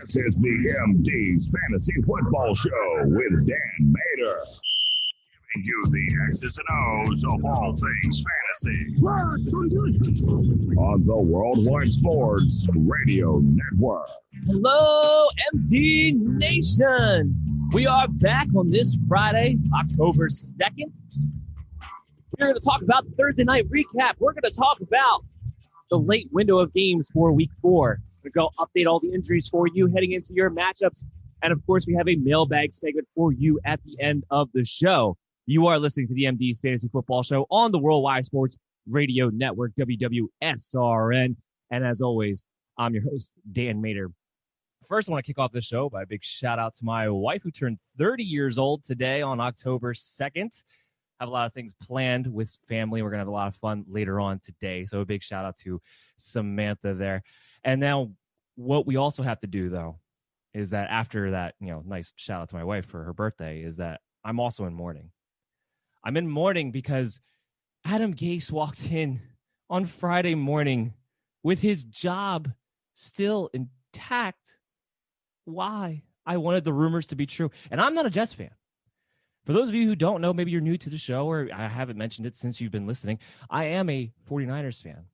This is the MD's Fantasy Football Show with Dan Mater, giving you the X's and O's of all things fantasy on the Worldwide Sports Radio Network. Hello, MD Nation. We are back on this Friday, October 2nd. We're going to talk about the Thursday night recap. We're going to talk about the late window of games for Week 4. We're going to go update all the injuries for you heading into your matchups. And, of course, we have a mailbag segment for you at the end of the show. You are listening to the MD's Fantasy Football Show on the Worldwide Sports Radio Network, WWSRN. And as always, I'm your host, Dan Mater. First, I want to kick off the show by a big shout-out to my wife, who turned 30 years old today on October 2nd. Have a lot of things planned with family. We're going to have a lot of fun later on today. So a big shout-out to Samantha there. And now what we also have to do, though, is that after that, nice shout-out to my wife for her birthday, is that I'm also in mourning. I'm in mourning because Adam Gase walked in on Friday morning with his job still intact. Why? I wanted the rumors to be true. And I'm not a Jets fan. For those of you who don't know, maybe you're new to the show or I haven't mentioned it since you've been listening, I am a 49ers fan.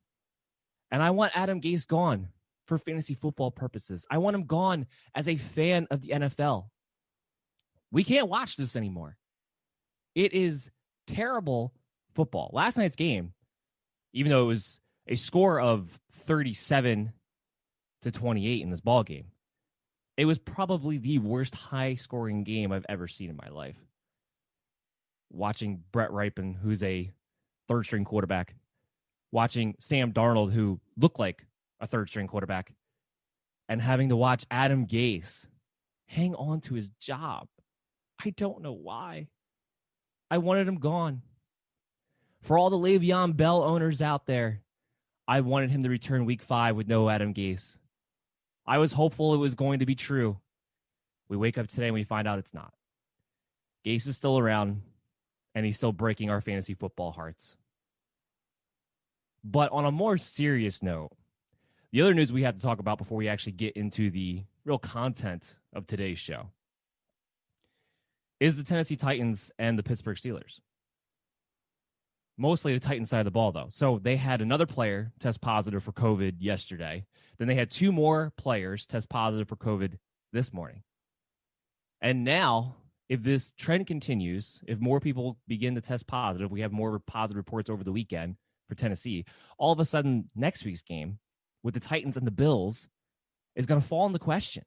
And I want Adam Gase gone for fantasy football purposes. I want him gone as a fan of the NFL. We can't watch this anymore. It is terrible football. Last night's game, even though it was a score of 37-28 in this ball game, it was probably the worst high-scoring game I've ever seen in my life. Watching Brett Rypien, who's a third-string quarterback, watching Sam Darnold, who looked like a third-string quarterback, and having to watch Adam Gase hang on to his job. I don't know why. I wanted him gone. For all the Le'Veon Bell owners out there, I wanted him to return Week 5 with no Adam Gase. I was hopeful it was going to be true. We wake up today and we find out it's not. Gase is still around, and he's still breaking our fantasy football hearts. But on a more serious note, the other news we have to talk about before we actually get into the real content of today's show is the Tennessee Titans and the Pittsburgh Steelers. Mostly the Titans side of the ball, though. So they had another player test positive for COVID yesterday. Then they had two more players test positive for COVID this morning. And now, if this trend continues, if more people begin to test positive, we have more positive reports over the weekend for Tennessee, all of a sudden next week's game with the Titans and the Bills is going to fall into question.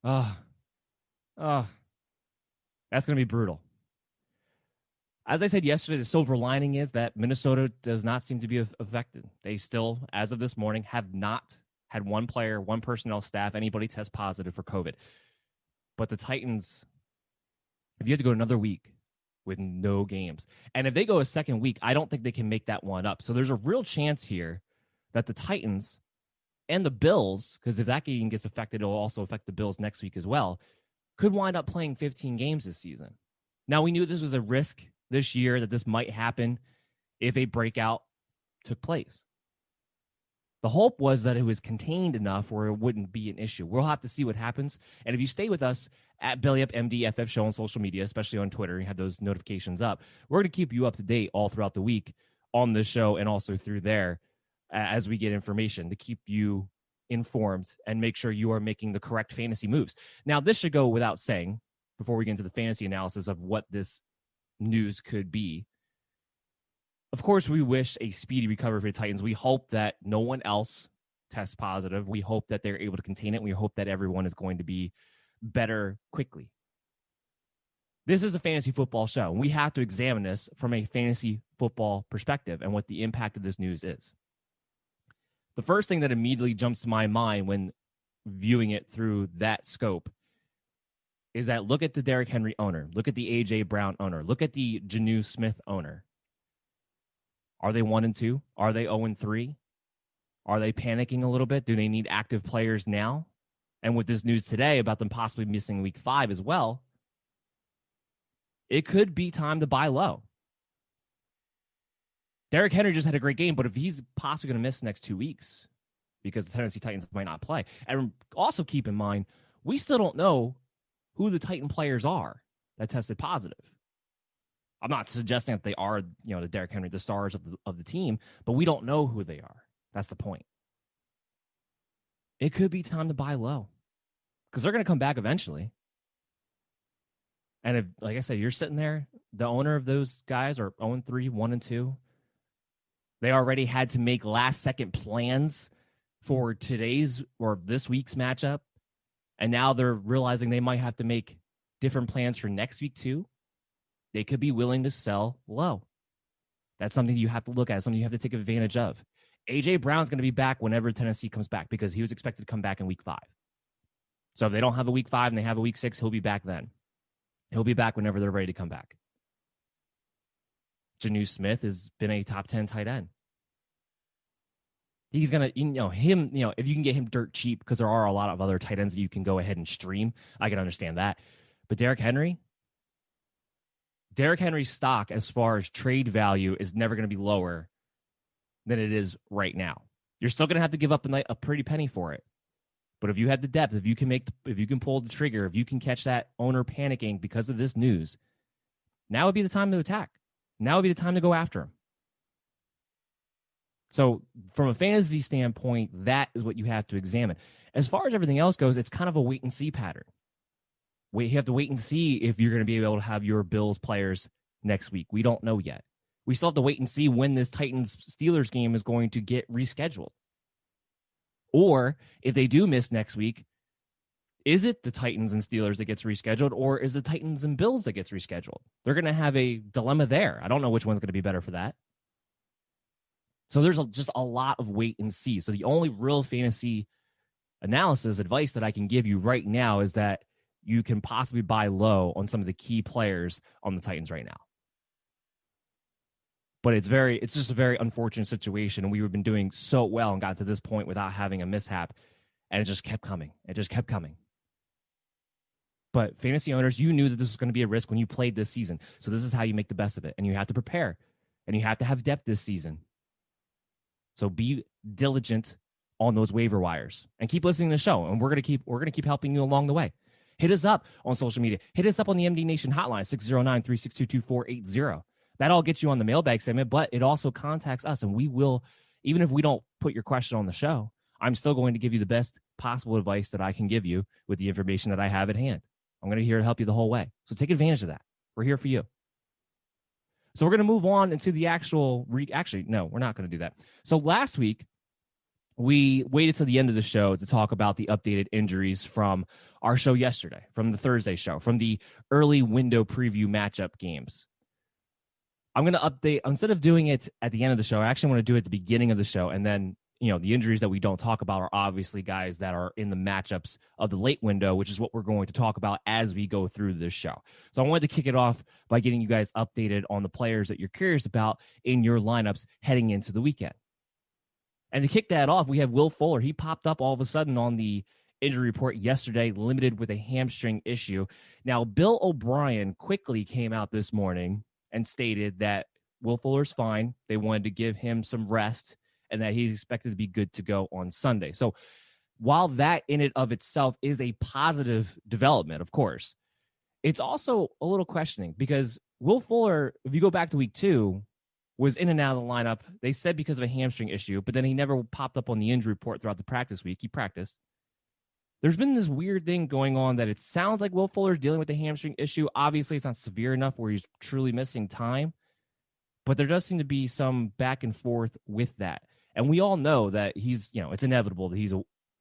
That's going to be brutal. As I said yesterday, the silver lining is that Minnesota does not seem to be affected. They still, as of this morning, have not had one player, one personnel staff, anybody test positive for COVID. But the Titans, if you have to go another week with no games, and if they go a second week, I don't think they can make that one up. So there's a real chance here that the Titans and the Bills, because if that game gets affected, it'll also affect the Bills next week as well, could wind up playing 15 games this season. Now, we knew this was a risk this year that this might happen if a breakout took place. The hope was that it was contained enough where it wouldn't be an issue. We'll have to see what happens. And if you stay with us at BellyUpMDFF Show on social media, especially on Twitter, you have those notifications up, we're going to keep you up to date all throughout the week on this show and also through there as we get information to keep you informed and make sure you are making the correct fantasy moves. Now, this should go without saying before we get into the fantasy analysis of what this news could be. Of course, we wish a speedy recovery for the Titans. We hope that no one else tests positive. We hope that they're able to contain it. We hope that everyone is going to be better quickly. This is a fantasy football show. We have to examine this from a fantasy football perspective and what the impact of this news is. The first thing that immediately jumps to my mind when viewing it through that scope is that look at the Derrick Henry owner. Look at the A.J. Brown owner. Look at the Jonnu Smith owner. Are they 1-2? Are they 0-3? Are they panicking a little bit? Do they need active players now? And with this news today about them possibly missing Week 5 as well, it could be time to buy low. Derrick Henry just had a great game, but if he's possibly going to miss the next 2 weeks, because the Tennessee Titans might not play. And also keep in mind, we still don't know who the Titan players are that tested positive. I'm not suggesting that they are, the Derrick Henry, the stars of the team, but we don't know who they are. That's the point. It could be time to buy low because they're going to come back eventually. And if, like I said, you're sitting there, the owner of those guys are 0-3, 1-2. They already had to make last-second plans for today's or this week's matchup. And now they're realizing they might have to make different plans for next week too. They could be willing to sell low. That's something you have to look at, something you have to take advantage of. A.J. Brown's going to be back whenever Tennessee comes back because he was expected to come back in week 5. So if they don't have a week 5 and they have a week 6, he'll be back then. He'll be back whenever they're ready to come back. Jonnu Smith has been a top 10 tight end. He's going to, if you can get him dirt cheap, because there are a lot of other tight ends that you can go ahead and stream, I can understand that. But Derrick Henry's stock as far as trade value is never going to be lower than it is right now. You're still going to have to give up a pretty penny for it. But if you have the depth, if you can pull the trigger, if you can catch that owner panicking because of this news, now would be the time to attack. Now would be the time to go after him. So from a fantasy standpoint, that is what you have to examine. As far as everything else goes, it's kind of a wait and see pattern. You have to wait and see if you're going to be able to have your Bills players next week. We don't know yet. We still have to wait and see when this Titans-Steelers game is going to get rescheduled. Or if they do miss next week, is it the Titans and Steelers that gets rescheduled, or is the Titans and Bills that gets rescheduled? They're going to have a dilemma there. I don't know which one's going to be better for that. So there's just a lot of wait and see. So the only real fantasy analysis advice that I can give you right now is that you can possibly buy low on some of the key players on the Titans right now. But it's just a very unfortunate situation. And we've been doing so well and got to this point without having a mishap. And it just kept coming. But fantasy owners, you knew that this was going to be a risk when you played this season. So this is how you make the best of it. And you have to prepare. And you have to have depth this season. So be diligent on those waiver wires. And keep listening to the show. And we're going to keep helping you along the way. Hit us up on social media. Hit us up on the MD Nation hotline, 609-362-2480. That all gets you on the mailbag segment, but it also contacts us, and we will, even if we don't put your question on the show, I'm still going to give you the best possible advice that I can give you with the information that I have at hand. I'm going to be here to help you the whole way. So take advantage of that. We're here for you. So we're going to move on into the actual actually, no, we're not going to do that. So last week, we waited till the end of the show to talk about the updated injuries from our show yesterday, from the Thursday show, from the early window preview matchup games. I'm going to update, instead of doing it at the end of the show, I actually want to do it at the beginning of the show. And then, the injuries that we don't talk about are obviously guys that are in the matchups of the late window, which is what we're going to talk about as we go through this show. So I wanted to kick it off by getting you guys updated on the players that you're curious about in your lineups heading into the weekend. And to kick that off, we have Will Fuller. He popped up all of a sudden on the injury report yesterday, limited with a hamstring issue. Now, Bill O'Brien quickly came out this morning and stated that Will Fuller's fine. They wanted to give him some rest and that he's expected to be good to go on Sunday. So while that in and of itself is a positive development, of course, it's also a little questioning because Will Fuller, if you go back to week 2, was in and out of the lineup. They said because of a hamstring issue, but then he never popped up on the injury report throughout the practice week. He practiced. There's been this weird thing going on that it sounds like Will Fuller's dealing with the hamstring issue. Obviously, it's not severe enough where he's truly missing time, but there does seem to be some back and forth with that. And we all know that he's, it's inevitable that he's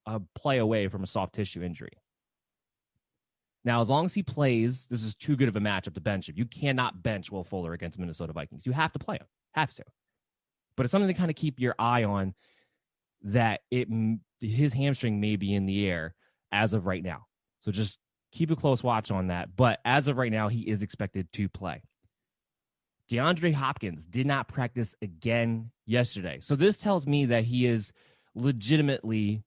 a play away from a soft tissue injury. Now, as long as he plays, this is too good of a matchup to bench him. You cannot bench Will Fuller against Minnesota Vikings. You have to play him. Have to. But it's something to kind of keep your eye on that his hamstring may be in the air as of right now. So just keep a close watch on that. But as of right now, he is expected to play. DeAndre Hopkins did not practice again yesterday. So this tells me that he is legitimately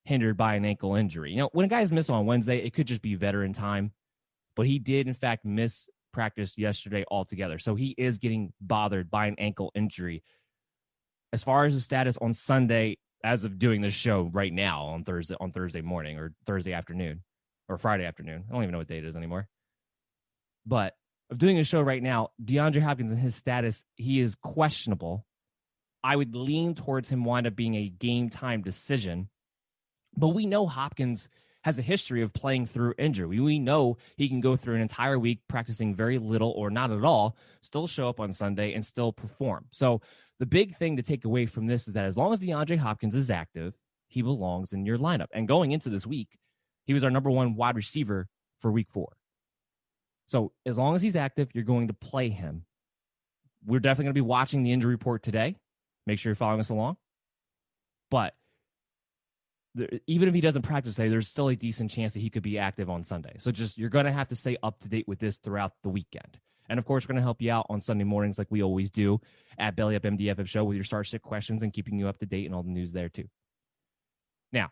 hindered by an ankle injury. When a guy's missed on Wednesday, it could just be veteran time. But he did, in fact, miss practice yesterday altogether. So he is getting bothered by an ankle injury. As far as his status on Sunday, as of doing this show right now on Thursday morning or Thursday afternoon or Friday afternoon. I don't even know what day it is anymore. But of doing a show right now, DeAndre Hopkins and his status, he is questionable. I would lean towards him wind up being a game time decision. But we know Hopkins has a history of playing through injury. We know he can go through an entire week practicing very little or not at all, still show up on Sunday and still perform. So the big thing to take away from this is that as long as DeAndre Hopkins is active, he belongs in your lineup. And going into this week, he was our number one wide receiver for week 4. So as long as he's active, you're going to play him. We're definitely going to be watching the injury report today. Make sure you're following us along. But even if he doesn't practice today, there's still a decent chance that he could be active on Sunday. So just you're going to have to stay up to date with this throughout the weekend. And, of course, we're going to help you out on Sunday mornings like we always do at Belly Up MDFF Show with your Start Sit questions and keeping you up to date and all the news there, too. Now,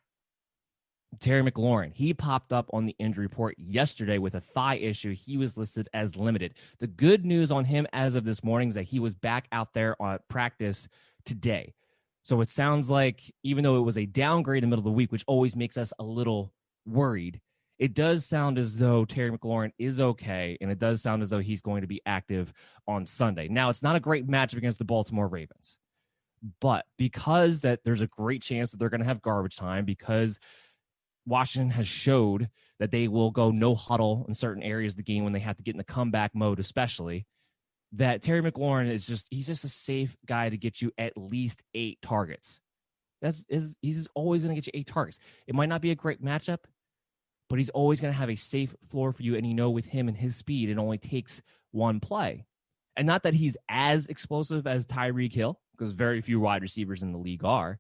Terry McLaurin, he popped up on the injury report yesterday with a thigh issue. He was listed as limited. The good news on him as of this morning is that he was back out there on practice today. So it sounds like even though it was a downgrade in the middle of the week, which always makes us a little worried, it does sound as though Terry McLaurin is okay, and it does sound as though he's going to be active on Sunday. Now, it's not a great matchup against the Baltimore Ravens, but because that there's a great chance that they're going to have garbage time, because Washington has showed that they will go no huddle in certain areas of the game when they have to get in the comeback mode, especially, that Terry McLaurin he's just a safe guy to get you at least 8 targets. He's always going to get you 8 targets. It might not be a great matchup, but he's always going to have a safe floor for you. And with him and his speed, it only takes one play. And not that he's as explosive as Tyreek Hill, because very few wide receivers in the league are.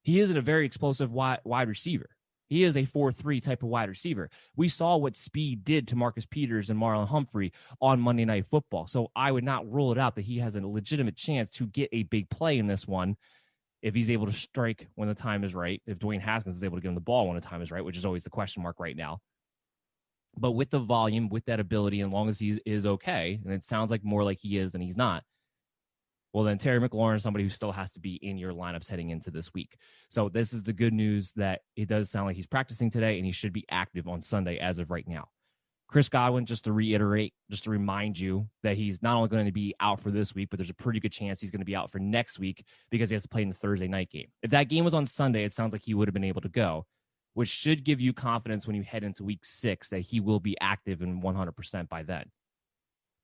He isn't a very explosive wide receiver. He is a 4-3 type of wide receiver. We saw what speed did to Marcus Peters and Marlon Humphrey on Monday Night Football. So I would not rule it out that he has a legitimate chance to get a big play in this one if he's able to strike when the time is right, if Dwayne Haskins is able to give him the ball when the time is right, which is always the question mark right now. But with the volume, with that ability, as long as he is okay, and it sounds like more like he is than he's not, well, then Terry McLaurin is somebody who still has to be in your lineups heading into this week. So this is the good news that it does sound like he's practicing today, and he should be active on Sunday as of right now. Chris Godwin, just to reiterate, just to remind you that he's not only going to be out for this week, but there's a pretty good chance he's going to be out for next week because he has to play in the Thursday night game. If that game was on Sunday, it sounds like he would have been able to go, which should give you confidence when you head into week 6 that he will be active and 100% by then.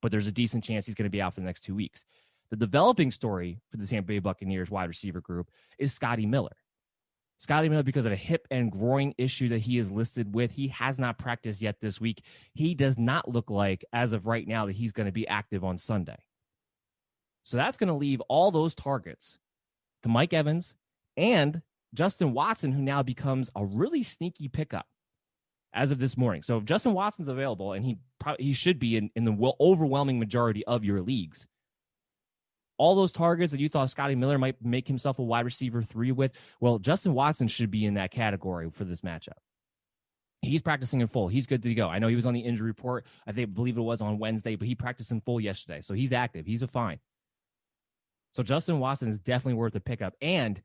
But there's a decent chance he's going to be out for the next 2 weeks. The developing story for the Tampa Bay Buccaneers wide receiver group is Scotty Miller. Scotty Miller, because of a hip and groin issue that he is listed with, he has not practiced yet this week. He does not look like, as of right now, that he's going to be active on Sunday. So that's going to leave all those targets to Mike Evans and Justin Watson, who now becomes a really sneaky pickup as of this morning. So if Justin Watson's available, and he should be in the overwhelming majority of your leagues, all those targets that you thought Scotty Miller might make himself a wide receiver 3 with, well, Justin Watson should be in that category for this matchup. He's practicing in full. He's good to go. I know he was on the injury report. Believe it was on Wednesday, but he practiced in full yesterday. So he's active. He's fine. So Justin Watson is definitely worth a pickup. And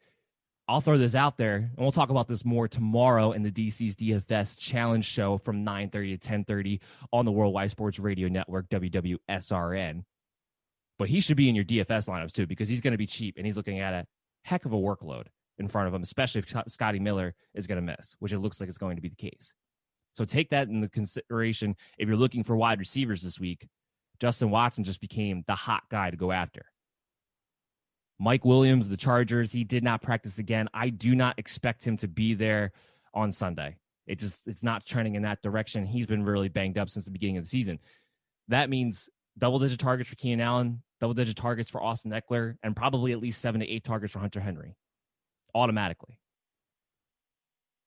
I'll throw this out there, and we'll talk about this more tomorrow in the DC's DFS Challenge Show from 9:30 to 10:30 on the Worldwide Sports Radio Network, WWSRN. But he should be in your DFS lineups too, because he's going to be cheap and he's looking at a heck of a workload in front of him, especially if Scotty Miller is going to miss, which it looks like it's going to be the case. So take that into consideration. If you're looking for wide receivers this week, Justin Watson just became the hot guy to go after. Mike Williams, the Chargers, he did not practice again. I do not expect him to be there on Sunday. It's not trending in that direction. He's been really banged up since the beginning of the season. That means double-digit targets for Keenan Allen, double-digit targets for Austin Eckler, and probably at least 7 to 8 targets for Hunter Henry, automatically.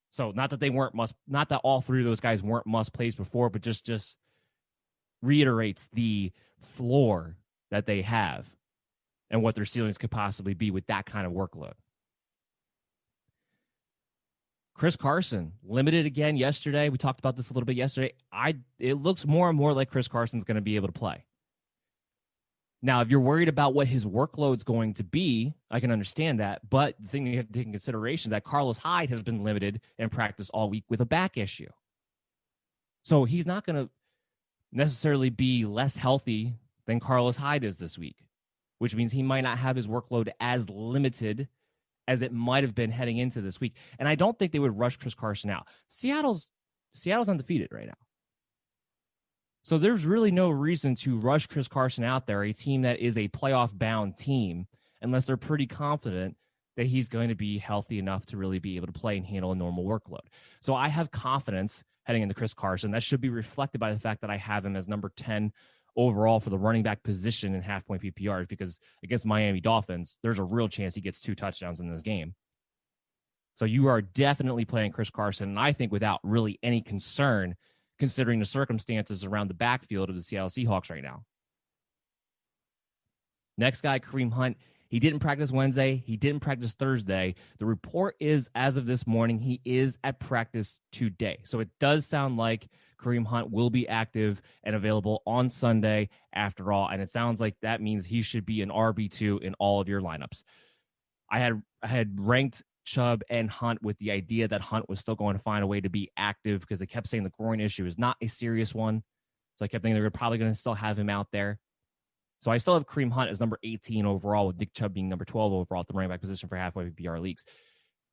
So not that all 3 of those guys weren't must plays before, but just reiterates the floor that they have and what their ceilings could possibly be with that kind of workload. Chris Carson, limited again yesterday. We talked about this a little bit yesterday. It looks more and more like Chris Carson's going to be able to play. Now, if you're worried about what his workload's going to be, I can understand that. But the thing you have to take in consideration is that Carlos Hyde has been limited in practice all week with a back issue. So he's not going to necessarily be less healthy than Carlos Hyde is this week, which means he might not have his workload as limited as it might have been heading into this week. And I don't think they would rush Chris Carson out. Seattle's undefeated right now. So there's really no reason to rush Chris Carson out there, a team that is a playoff-bound team, unless they're pretty confident that he's going to be healthy enough to really be able to play and handle a normal workload. So I have confidence heading into Chris Carson. That should be reflected by the fact that I have him as number 10 overall for the running back position in half-point PPRs, because against Miami Dolphins, there's a real chance he gets 2 touchdowns in this game. So you are definitely playing Chris Carson, and I think without really any concern, considering the circumstances around the backfield of the Seattle Seahawks right now. Next guy, Kareem Hunt. He didn't practice Wednesday. He didn't practice Thursday. The report is, as of this morning, he is at practice today. So it does sound like Kareem Hunt will be active and available on Sunday after all. And it sounds like that means he should be an RB2 in all of your lineups. I had ranked Chubb and Hunt with the idea that Hunt was still going to find a way to be active because they kept saying the groin issue is not a serious one. So I kept thinking they were probably going to still have him out there. So I still have Kareem Hunt as number 18 overall, with Nick Chubb being number 12 overall at the running back position for halfway PPR leagues.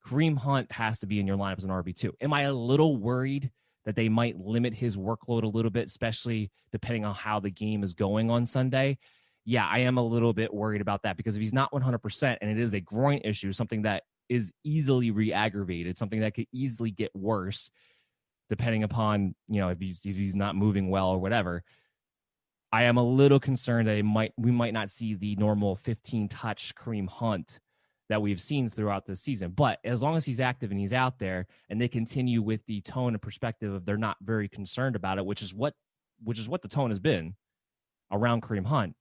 Kareem Hunt has to be in your lineup as an RB2. Am I a little worried that they might limit his workload a little bit, especially depending on how the game is going on Sunday? Yeah, I am a little bit worried about that, because if he's not 100% and it is a groin issue, something that is easily re-aggravated, something that could easily get worse depending upon, if he's not moving well or whatever, I am a little concerned that we might not see the normal 15-touch Kareem Hunt that we've seen throughout the season. But as long as he's active and he's out there, and they continue with the tone and perspective of they're not very concerned about it, which is what the tone has been around Kareem Hunt,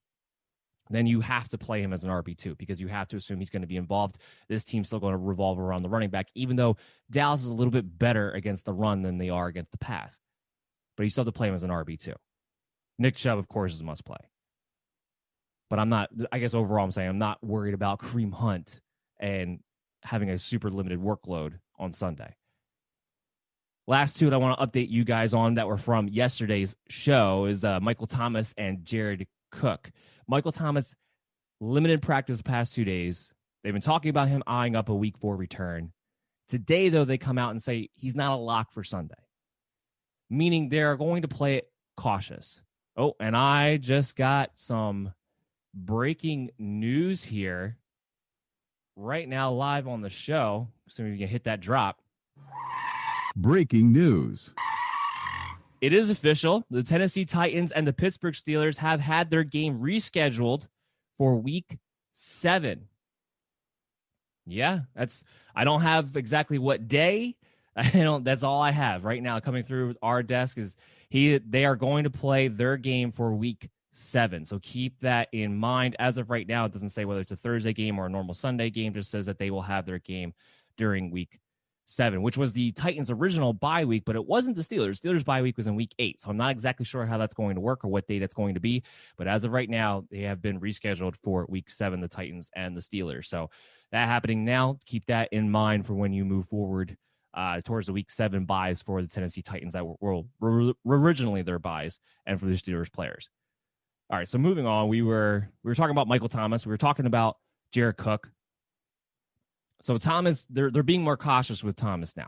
then you have to play him as an RB2, because you have to assume he's going to be involved. This team's still going to revolve around the running back, even though Dallas is a little bit better against the run than they are against the pass. But you still have to play him as an RB2. Nick Chubb, of course, is a must play. But overall I'm saying I'm not worried about Kareem Hunt and having a super limited workload on Sunday. Last two that I want to update you guys on that were from yesterday's show is Michael Thomas and Jared Cook. Michael Thomas, limited practice the past 2 days. They've been talking about him eyeing up a week 4 return. Today, though, they come out and say he's not a lock for Sunday, meaning they're going to play it cautious. Oh, and I just got some breaking news here right now live on the show. So you can hit that drop. Breaking news. It is official. The Tennessee Titans and the Pittsburgh Steelers have had their game rescheduled for week 7. Yeah, I don't have exactly what day. That's all I have right now coming through our desk is they are going to play their game for week 7. So keep that in mind. As of right now, it doesn't say whether it's a Thursday game or a normal Sunday game. It just says that they will have their game during week 7, which was the Titans' original bye week, but it wasn't the Steelers. Steelers' bye week was in week 8, so I'm not exactly sure how that's going to work or what day that's going to be. But as of right now, they have been rescheduled for week 7, the Titans and the Steelers. So that happening now. Keep that in mind for when you move forward towards the week 7 buys for the Tennessee Titans that were originally their buys, and for the Steelers players. All right, so moving on, we were talking about Michael Thomas. We were talking about Jared Cook. So Thomas, they're being more cautious with Thomas now,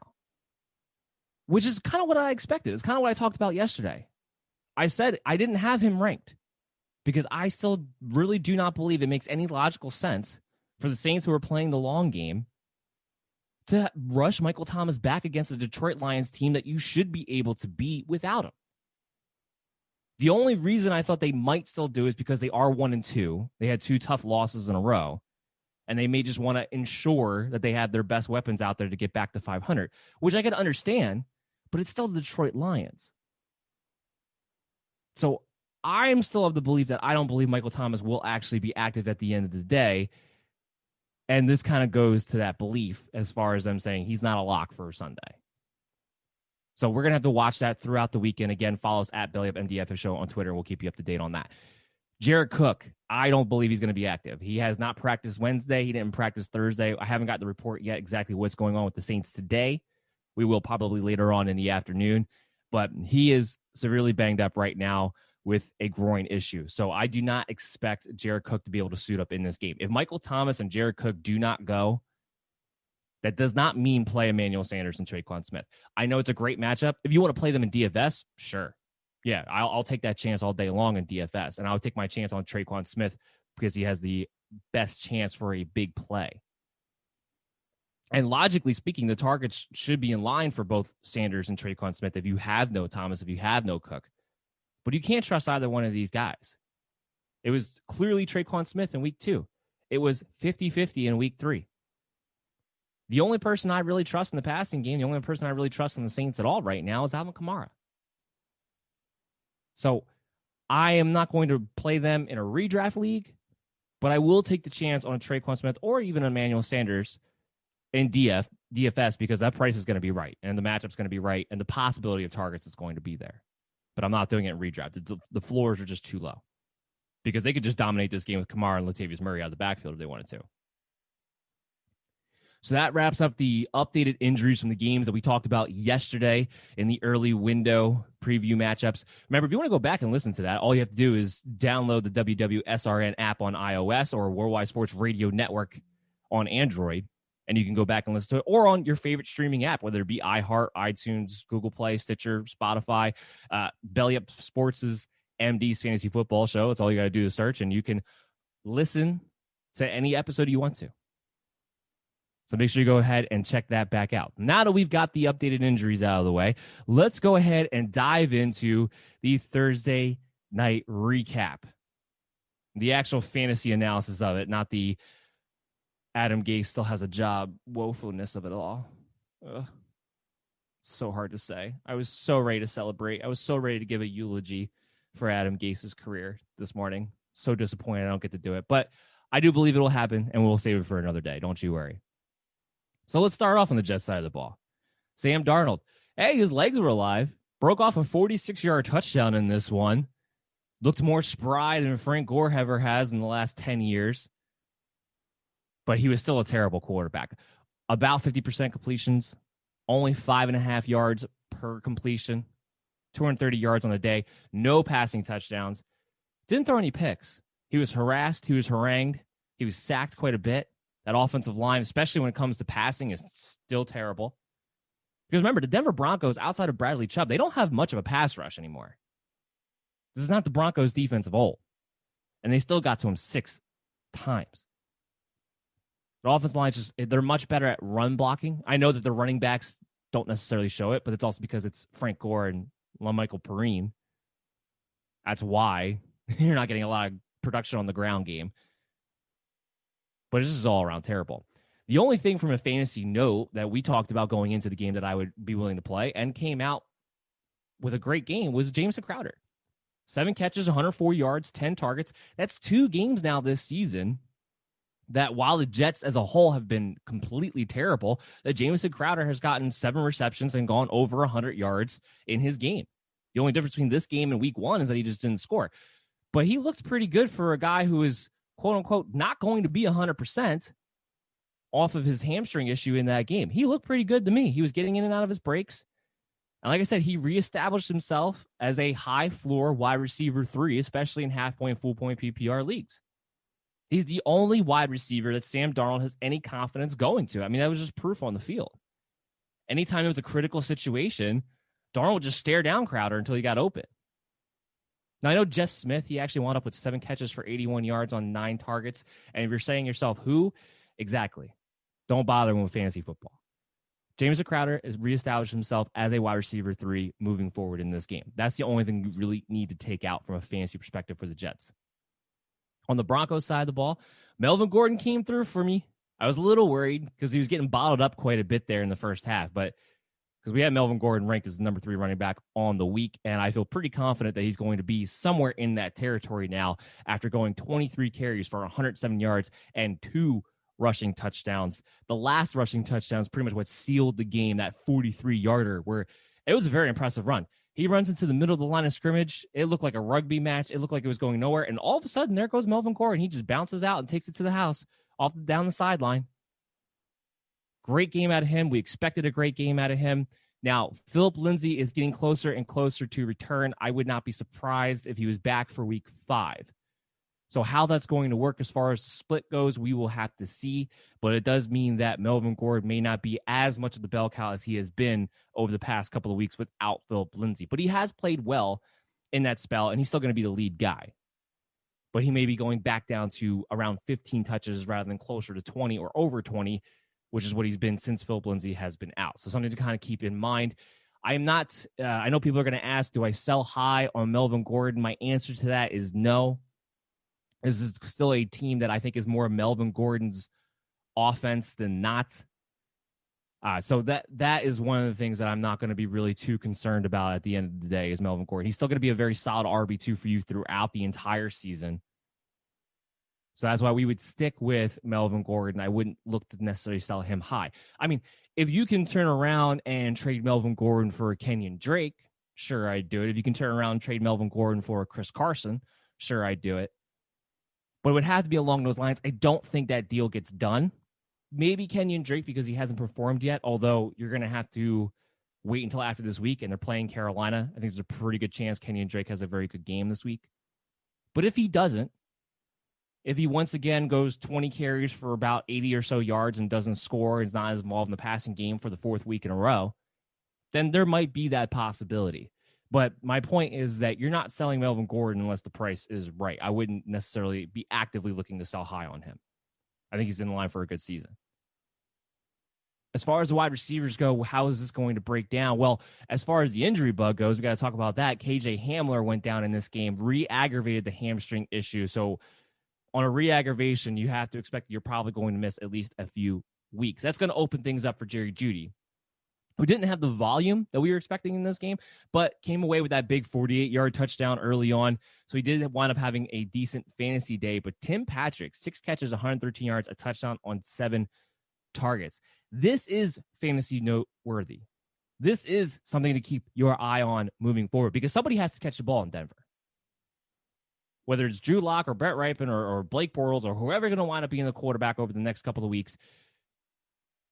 which is kind of what I expected. It's kind of what I talked about yesterday. I said I didn't have him ranked because I still really do not believe it makes any logical sense for the Saints, who are playing the long game, to rush Michael Thomas back against the Detroit Lions team that you should be able to beat without him. The only reason I thought they might still do is because they are 1-2. They had 2 tough losses in a row. And they may just want to ensure that they have their best weapons out there to get back to 500, which I can understand, but it's still the Detroit Lions. So I'm still of the belief that I don't believe Michael Thomas will actually be active at the end of the day. And this kind of goes to that belief as far as them saying he's not a lock for Sunday. So we're going to have to watch that throughout the weekend. Again, follow us at BellyUpMDF show on Twitter, and we'll keep you up to date on that. Jared Cook, I don't believe he's going to be active. He has not practiced Wednesday. He didn't practice Thursday. I haven't got the report yet exactly what's going on with the Saints today. We will probably later on in the afternoon, but he is severely banged up right now with a groin issue. So I do not expect Jared Cook to be able to suit up in this game. If Michael Thomas and Jared Cook do not go, that does not mean play Emmanuel Sanders and Tre'Quan Smith. I know it's a great matchup. If you want to play them in DFS, sure. Yeah, I'll take that chance all day long in DFS, and I'll take my chance on Tre'Quan Smith because he has the best chance for a big play. And logically speaking, the targets should be in line for both Sanders and Tre'Quan Smith if you have no Thomas, if you have no Cook. But you can't trust either one of these guys. It was clearly Tre'Quan Smith in week 2. It was 50-50 in week 3. The only person I really trust in the passing game, the only person I really trust in the Saints at all right now is Alvin Kamara. So I am not going to play them in a redraft league, but I will take the chance on a Tre'Quan Smith or even Emmanuel Sanders in DFS because that price is going to be right and the matchup's going to be right and the possibility of targets is going to be there. But I'm not doing it in redraft. The floors are just too low because they could just dominate this game with Kamara and Latavius Murray out of the backfield if they wanted to. So that wraps up the updated injuries from the games that we talked about yesterday in the early window preview matchups. Remember, if you want to go back and listen to that, all you have to do is download the WWSRN app on iOS or Worldwide Sports Radio Network on Android, and you can go back and listen to it, or on your favorite streaming app, whether it be iHeart, iTunes, Google Play, Stitcher, Spotify, Belly Up Sports' MD's Fantasy Football Show. It's all you got to do is search, and you can listen to any episode you want to. So make sure you go ahead and check that back out. Now that we've got the updated injuries out of the way, let's go ahead and dive into the Thursday night recap. The actual fantasy analysis of it, not the Adam Gase still has a job woefulness of it all. Ugh. So hard to say. I was so ready to celebrate. I was so ready to give a eulogy for Adam Gase's career this morning. So disappointed I don't get to do it. But I do believe it will happen, and we'll save it for another day. Don't you worry. So let's start off on the Jets side of the ball. Sam Darnold. Hey, his legs were alive. Broke off a 46-yard touchdown in this one. Looked more spry than Frank Gore ever has in the last 10 years. But he was still a terrible quarterback. About 50% completions. Only 5.5 yards per completion. 230 yards on the day. No passing touchdowns. Didn't throw any picks. He was harassed. He was harangued. He was sacked quite a bit. That offensive line, especially when it comes to passing, is still terrible. Because remember, the Denver Broncos, outside of Bradley Chubb, they don't have much of a pass rush anymore. This is not the Broncos defense of old. And they still got to him 6 times. The offensive line, they're much better at run blocking. I know that the running backs don't necessarily show it, but it's also because it's Frank Gore and LaMichael Perine. That's why you're not getting a lot of production on the ground game. But this is all around terrible. The only thing from a fantasy note that we talked about going into the game that I would be willing to play and came out with a great game was Jamison Crowder. 7 catches, 104 yards, 10 targets. That's 2 games now this season that while the Jets as a whole have been completely terrible, that Jamison Crowder has gotten 7 receptions and gone over 100 yards in his game. The only difference between this game and week 1 is that he just didn't score. But he looked pretty good for a guy who is, quote unquote, not going to be 100% off of his hamstring issue in that game. He looked pretty good to me. He was getting in and out of his breaks. And like I said, he reestablished himself as a high floor wide receiver 3, especially in half point, full point PPR leagues. He's the only wide receiver that Sam Darnold has any confidence going to. I mean, that was just proof on the field. Anytime it was a critical situation, Darnold would just stare down Crowder until he got open. Now, I know Jeff Smith, he actually wound up with 7 catches for 81 yards on 9 targets. And if you're saying to yourself, who? Exactly. Don't bother him with fantasy football. Jamison Crowder has reestablished himself as a wide receiver 3 moving forward in this game. That's the only thing you really need to take out from a fantasy perspective for the Jets. On the Broncos side of the ball, Melvin Gordon came through for me. I was a little worried because he was getting bottled up quite a bit there in the first half, but because we had Melvin Gordon ranked as the number 3 running back on the week, and I feel pretty confident that he's going to be somewhere in that territory now after going 23 carries for 107 yards and 2 rushing touchdowns. The last rushing touchdown is pretty much what sealed the game, that 43-yarder, where it was a very impressive run. He runs into the middle of the line of scrimmage. It looked like a rugby match. It looked like it was going nowhere. And all of a sudden, there goes Melvin Gordon. He just bounces out and takes it to the house down the sideline. Great game out of him. We expected a great game out of him. Now, Philip Lindsay is getting closer and closer to return. I would not be surprised if he was back for week 5. So how that's going to work as far as the split goes, we will have to see. But it does mean that Melvin Gordon may not be as much of the bell cow as he has been over the past couple of weeks without Philip Lindsay. But he has played well in that spell, and he's still going to be the lead guy. But he may be going back down to around 15 touches rather than closer to 20 or over 20, which is what he's been since Philip Lindsay has been out. So something to kind of keep in mind. I am not, I know people are going to ask, do I sell high on Melvin Gordon? My answer to that is no. This is still a team that I think is more Melvin Gordon's offense than not. So that is one of the things that I'm not going to be really too concerned about at the end of the day is Melvin Gordon. He's still going to be a very solid RB2 for you throughout the entire season. So that's why we would stick with Melvin Gordon. I wouldn't look to necessarily sell him high. I mean, if you can turn around and trade Melvin Gordon for a Kenyon Drake, sure, I'd do it. If you can turn around and trade Melvin Gordon for a Chris Carson, sure, I'd do it. But it would have to be along those lines. I don't think that deal gets done. Maybe Kenyon Drake because he hasn't performed yet, although you're going to have to wait until after this week, and they're playing Carolina. I think there's a pretty good chance Kenyon Drake has a very good game this week. But if he doesn't, if he once again goes 20 carries for about 80 or so yards and doesn't score and is not as involved in the passing game for the 4th week in a row, then there might be that possibility. But my point is that you're not selling Melvin Gordon unless the price is right. I wouldn't necessarily be actively looking to sell high on him. I think he's in line for a good season. As far as the wide receivers go, how is this going to break down? Well, as far as the injury bug goes, we got to talk about that. KJ Hamler went down in this game, re-aggravated the hamstring issue. So on a re-aggravation, you have to expect that you're probably going to miss at least a few weeks. That's going to open things up for Jerry Jeudy, who didn't have the volume that we were expecting in this game, but came away with that big 48-yard touchdown early on. So he did wind up having a decent fantasy day. But Tim Patrick, 6 catches, 113 yards, a touchdown on 7 targets. This is fantasy noteworthy. This is something to keep your eye on moving forward because somebody has to catch the ball in Denver. Whether it's Drew Lock or Brett Rypien or Blake Bortles or whoever going to wind up being the quarterback over the next couple of weeks,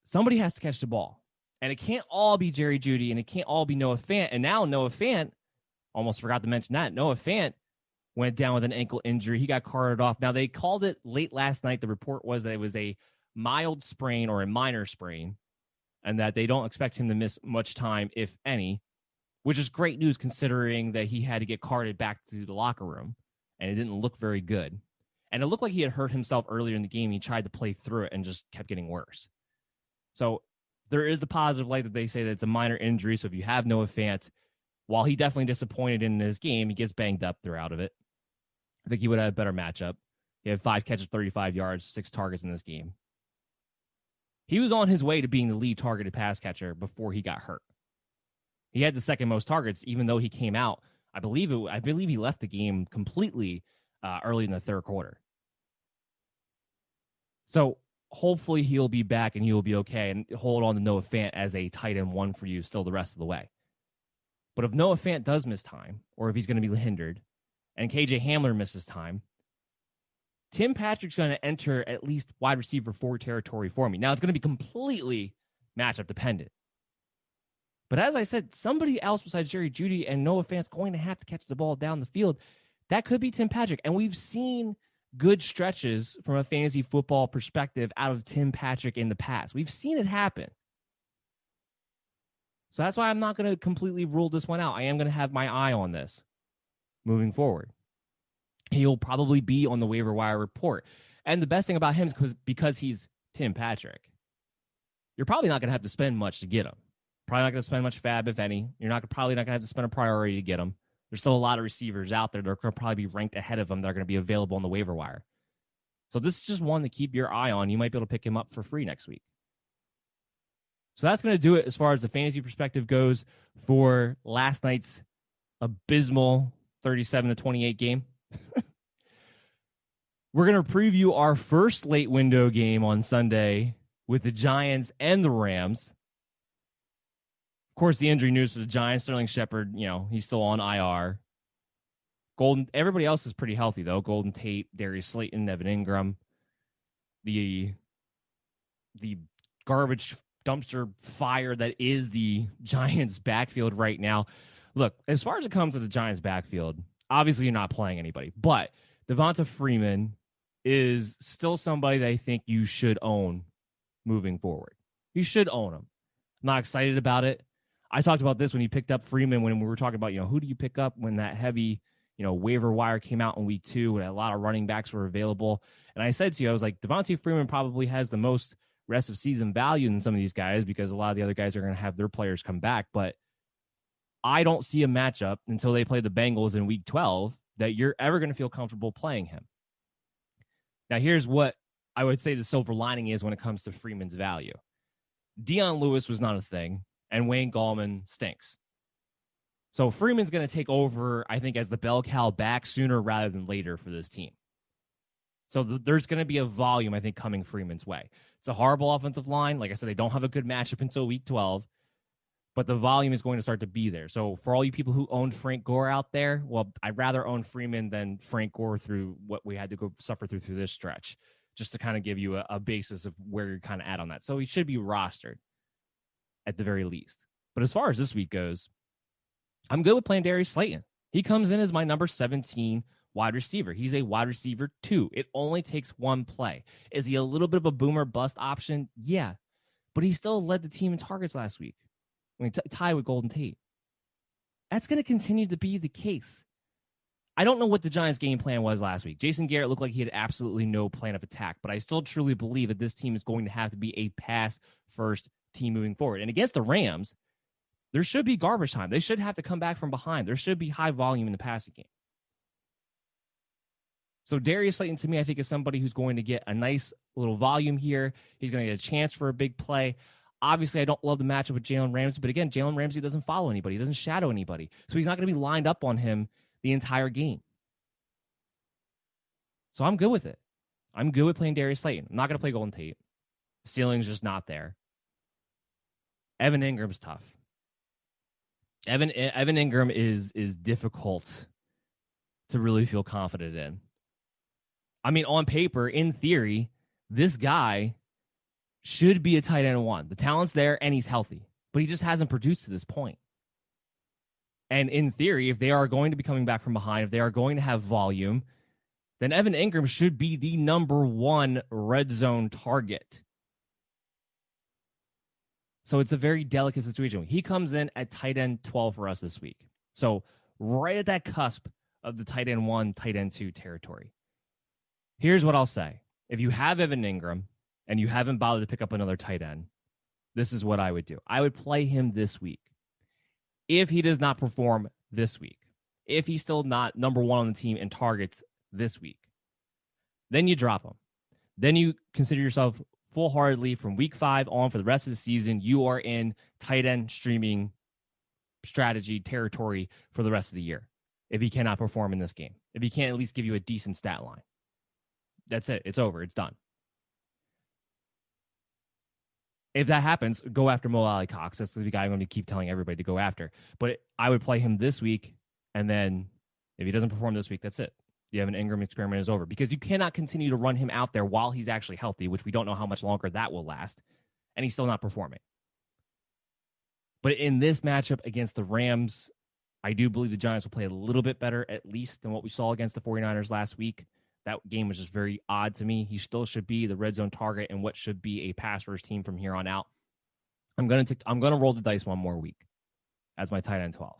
somebody has to catch the ball. And it can't all be Jerry Jeudy, and it can't all be Noah Fant. And now Noah Fant, almost forgot to mention that, Noah Fant went down with an ankle injury. He got carted off. Now, they called it late last night. The report was that it was a mild sprain or a minor sprain, and that they don't expect him to miss much time, if any, which is great news considering that he had to get carted back to the locker room, and it didn't look very good. And it looked like he had hurt himself earlier in the game. He tried to play through it and just kept getting worse. So there is the positive light that they say that it's a minor injury. So if you have Noah Fant, while he definitely disappointed in this game, he gets banged up throughout of it. I think he would have a better matchup. He had 5 catches, 35 yards, 6 targets in this game. He was on his way to being the lead targeted pass catcher before he got hurt. He had the second most targets, even though he came out. I believe he left the game completely early in the 3rd quarter. So hopefully he'll be back and he'll be okay and hold on to Noah Fant as a tight end 1 for you still the rest of the way. But if Noah Fant does miss time, or if he's going to be hindered, and KJ Hamler misses time, Tim Patrick's going to enter at least wide receiver 4 territory for me. Now, it's going to be completely matchup dependent. But as I said, somebody else besides Jerry Jeudy and Noah Fant's going to have to catch the ball down the field. That could be Tim Patrick. And we've seen good stretches from a fantasy football perspective out of Tim Patrick in the past. We've seen it happen. So that's why I'm not going to completely rule this one out. I am going to have my eye on this moving forward. He'll probably be on the waiver wire report. And the best thing about him is because he's Tim Patrick, you're probably not going to have to spend much to get him. Probably not going to spend much fab, if any. You're probably not going to have to spend a priority to get him. There's still a lot of receivers out there that are going to probably be ranked ahead of him that are going to be available on the waiver wire. So this is just one to keep your eye on. You might be able to pick him up for free next week. So that's going to do it as far as the fantasy perspective goes for last night's abysmal 37-28 game. We're going to preview our first late window game on Sunday with the Giants and the Rams. Of course, the injury news for the Giants, Sterling Shepard, he's still on IR. Everybody else is pretty healthy, though. Golden Tate, Darius Slayton, Evan Ingram. The garbage dumpster fire that is the Giants backfield right now. Look, as far as it comes to the Giants backfield, obviously you're not playing anybody, but Devonta Freeman is still somebody that I think you should own moving forward. You should own him. I'm not excited about it. I talked about this when you picked up Freeman when we were talking about, who do you pick up when that heavy, waiver wire came out in week 2 and a lot of running backs were available. And I said to you, I was like, Devonta Freeman probably has the most rest of season value in some of these guys because a lot of the other guys are going to have their players come back. But I don't see a matchup until they play the Bengals in week 12 that you're ever going to feel comfortable playing him. Now, here's what I would say the silver lining is when it comes to Freeman's value. Dion Lewis was not a thing, and Wayne Gallman stinks. So Freeman's going to take over, I think, as the bell cow back sooner rather than later for this team. So there's going to be a volume, I think, coming Freeman's way. It's a horrible offensive line. Like I said, they don't have a good matchup until week 12, but the volume is going to start to be there. So for all you people who owned Frank Gore out there, well, I'd rather own Freeman than Frank Gore through what we had to go suffer through this stretch, just to kind of give you a basis of where you're kind of at on that. So he should be rostered at the very least. But as far as this week goes, I'm good with playing Darius Slayton. He comes in as my number 17 wide receiver. He's a wide receiver 2. It only takes one play. Is he a little bit of a boomer bust option? Yeah. But he still led the team in targets last week. Tied with Golden Tate. That's going to continue to be the case. I don't know what the Giants' game plan was last week. Jason Garrett looked like he had absolutely no plan of attack, but I still truly believe that this team is going to have to be a pass-first team moving forward. And against the Rams, there should be garbage time. They should have to come back from behind. There should be high volume in the passing game. So Darius Slayton, to me, I think is somebody who's going to get a nice little volume here. He's going to get a chance for a big play. Obviously, I don't love the matchup with Jalen Ramsey, but again, Jalen Ramsey doesn't follow anybody. He doesn't shadow anybody. So he's not going to be lined up on him the entire game. So I'm good with it. I'm good with playing Darius Slayton. I'm not going to play Golden Tate. The ceiling's just not there. Evan Ingram's tough. Evan Ingram is difficult to really feel confident in. I mean, on paper, in theory, this guy should be a tight end 1. The talent's there, and he's healthy. But he just hasn't produced to this point. And in theory, if they are going to be coming back from behind, if they are going to have volume, then Evan Ingram should be the number 1 red zone target. So it's a very delicate situation. He comes in at tight end 12 for us this week. So right at that cusp of the tight end 1, tight end 2 territory. Here's what I'll say. If you have Evan Ingram and you haven't bothered to pick up another tight end, this is what I would do. I would play him this week. If he does not perform this week, if he's still not number 1 on the team in targets this week, then you drop him. Then you consider yourself full-heartedly from week 5 on for the rest of the season, you are in tight end streaming strategy territory for the rest of the year. If he cannot perform in this game, if he can't at least give you a decent stat line, that's it. It's over. It's done. If that happens, go after Mo Alley Cox. That's the guy I'm going to keep telling everybody to go after. But I would play him this week, and then if he doesn't perform this week, that's it. The Evan Ingram experiment is over because you cannot continue to run him out there while he's actually healthy, which we don't know how much longer that will last, and he's still not performing. But in this matchup against the Rams, I do believe the Giants will play a little bit better, at least, than what we saw against the 49ers last week. That game was just very odd to me. He still should be the red zone target and what should be a pass-first team from here on out. I'm going to roll the dice one more week as my tight end 12.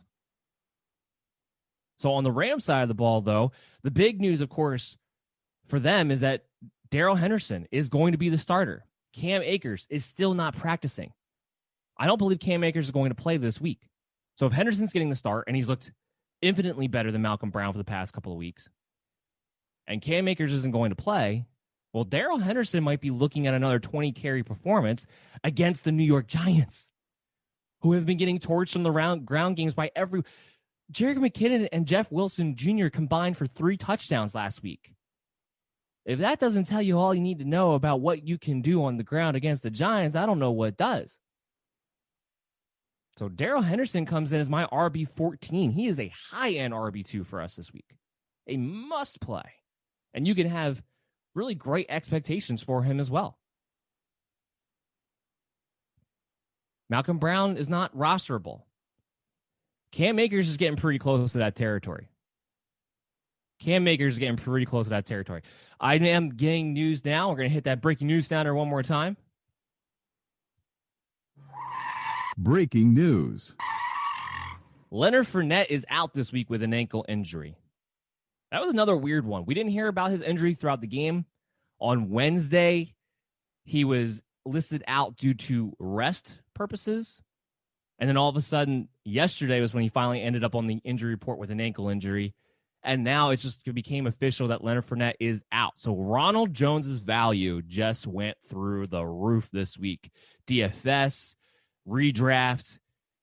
So on the Rams side of the ball, though, the big news, of course, for them is that Darrell Henderson is going to be the starter. Cam Akers is still not practicing. I don't believe Cam Akers is going to play this week. So if Henderson's getting the start, and he's looked infinitely better than Malcolm Brown for the past couple of weeks, and Cam Akers isn't going to play, well, Darrell Henderson might be looking at another 20-carry performance against the New York Giants, who have been getting torched on the ground games by every... Jerick McKinnon and Jeff Wilson Jr. combined for 3 touchdowns last week. If that doesn't tell you all you need to know about what you can do on the ground against the Giants, I don't know what does. So Darrell Henderson comes in as my RB14. He is a high-end RB2 for us this week. A must play. And you can have really great expectations for him as well. Malcolm Brown is not rosterable. Cam Akers is getting pretty close to that territory. I am getting news now. We're going to hit that breaking news sounder one more time. Breaking news. Leonard Fournette is out this week with an ankle injury. That was another weird one. We didn't hear about his injury throughout the game. On Wednesday, he was listed out due to rest purposes. And then all of a sudden, yesterday was when he finally ended up on the injury report with an ankle injury. And now it became official that Leonard Fournette is out. So Ronald Jones's value just went through the roof this week. DFS, redraft,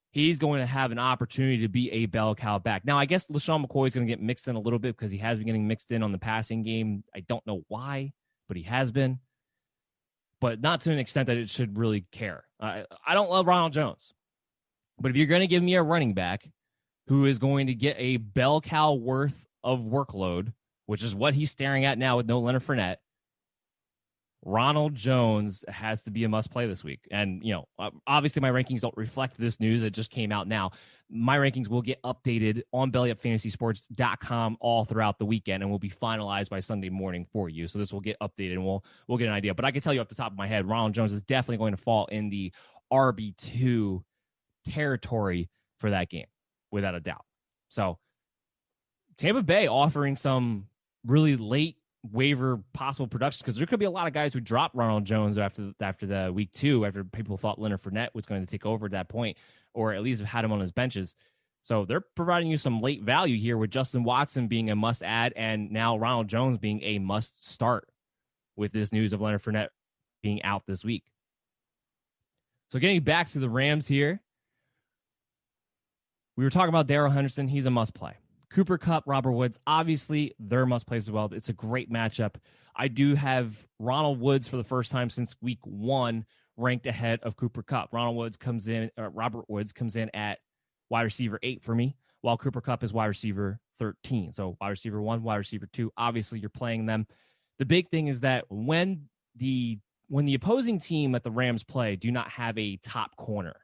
he's going to have an opportunity to be a bell cow back. Now, I guess LaShawn McCoy is going to get mixed in a little bit because he has been getting mixed in on the passing game. I don't know why, but he has been. But not to an extent that it should really care. I don't love Ronald Jones. But if you're going to give me a running back who is going to get a bell cow worth of workload, which is what he's staring at now with no Leonard Fournette, Ronald Jones has to be a must play this week. And, obviously my rankings don't reflect this news. It just came out now. My rankings will get updated on bellyupfantasysports.com all throughout the weekend and will be finalized by Sunday morning for you. So this will get updated and we'll get an idea. But I can tell you off the top of my head, Ronald Jones is definitely going to fall in the RB2 territory for that game, without a doubt. So Tampa Bay offering some really late waiver possible production, because there could be a lot of guys who dropped Ronald Jones after the week 2, after people thought Leonard Fournette was going to take over at that point, or at least have had him on his benches. So they're providing you some late value here with Justin Watson being a must add and now Ronald Jones being a must start with this news of Leonard Fournette being out this week. So getting back to the Rams here, we were talking about Darrell Henderson. He's a must play. Cooper Kupp, Robert Woods, obviously they're must plays as well. It's a great matchup. I do have Ronald Woods for the first time since week 1 ranked ahead of Cooper Kupp. Robert Woods comes in at wide receiver 8 for me, while Cooper Kupp is wide receiver 13. So wide receiver 1, wide receiver 2, obviously you're playing them. The big thing is that when the opposing team that the Rams play do not have a top corner,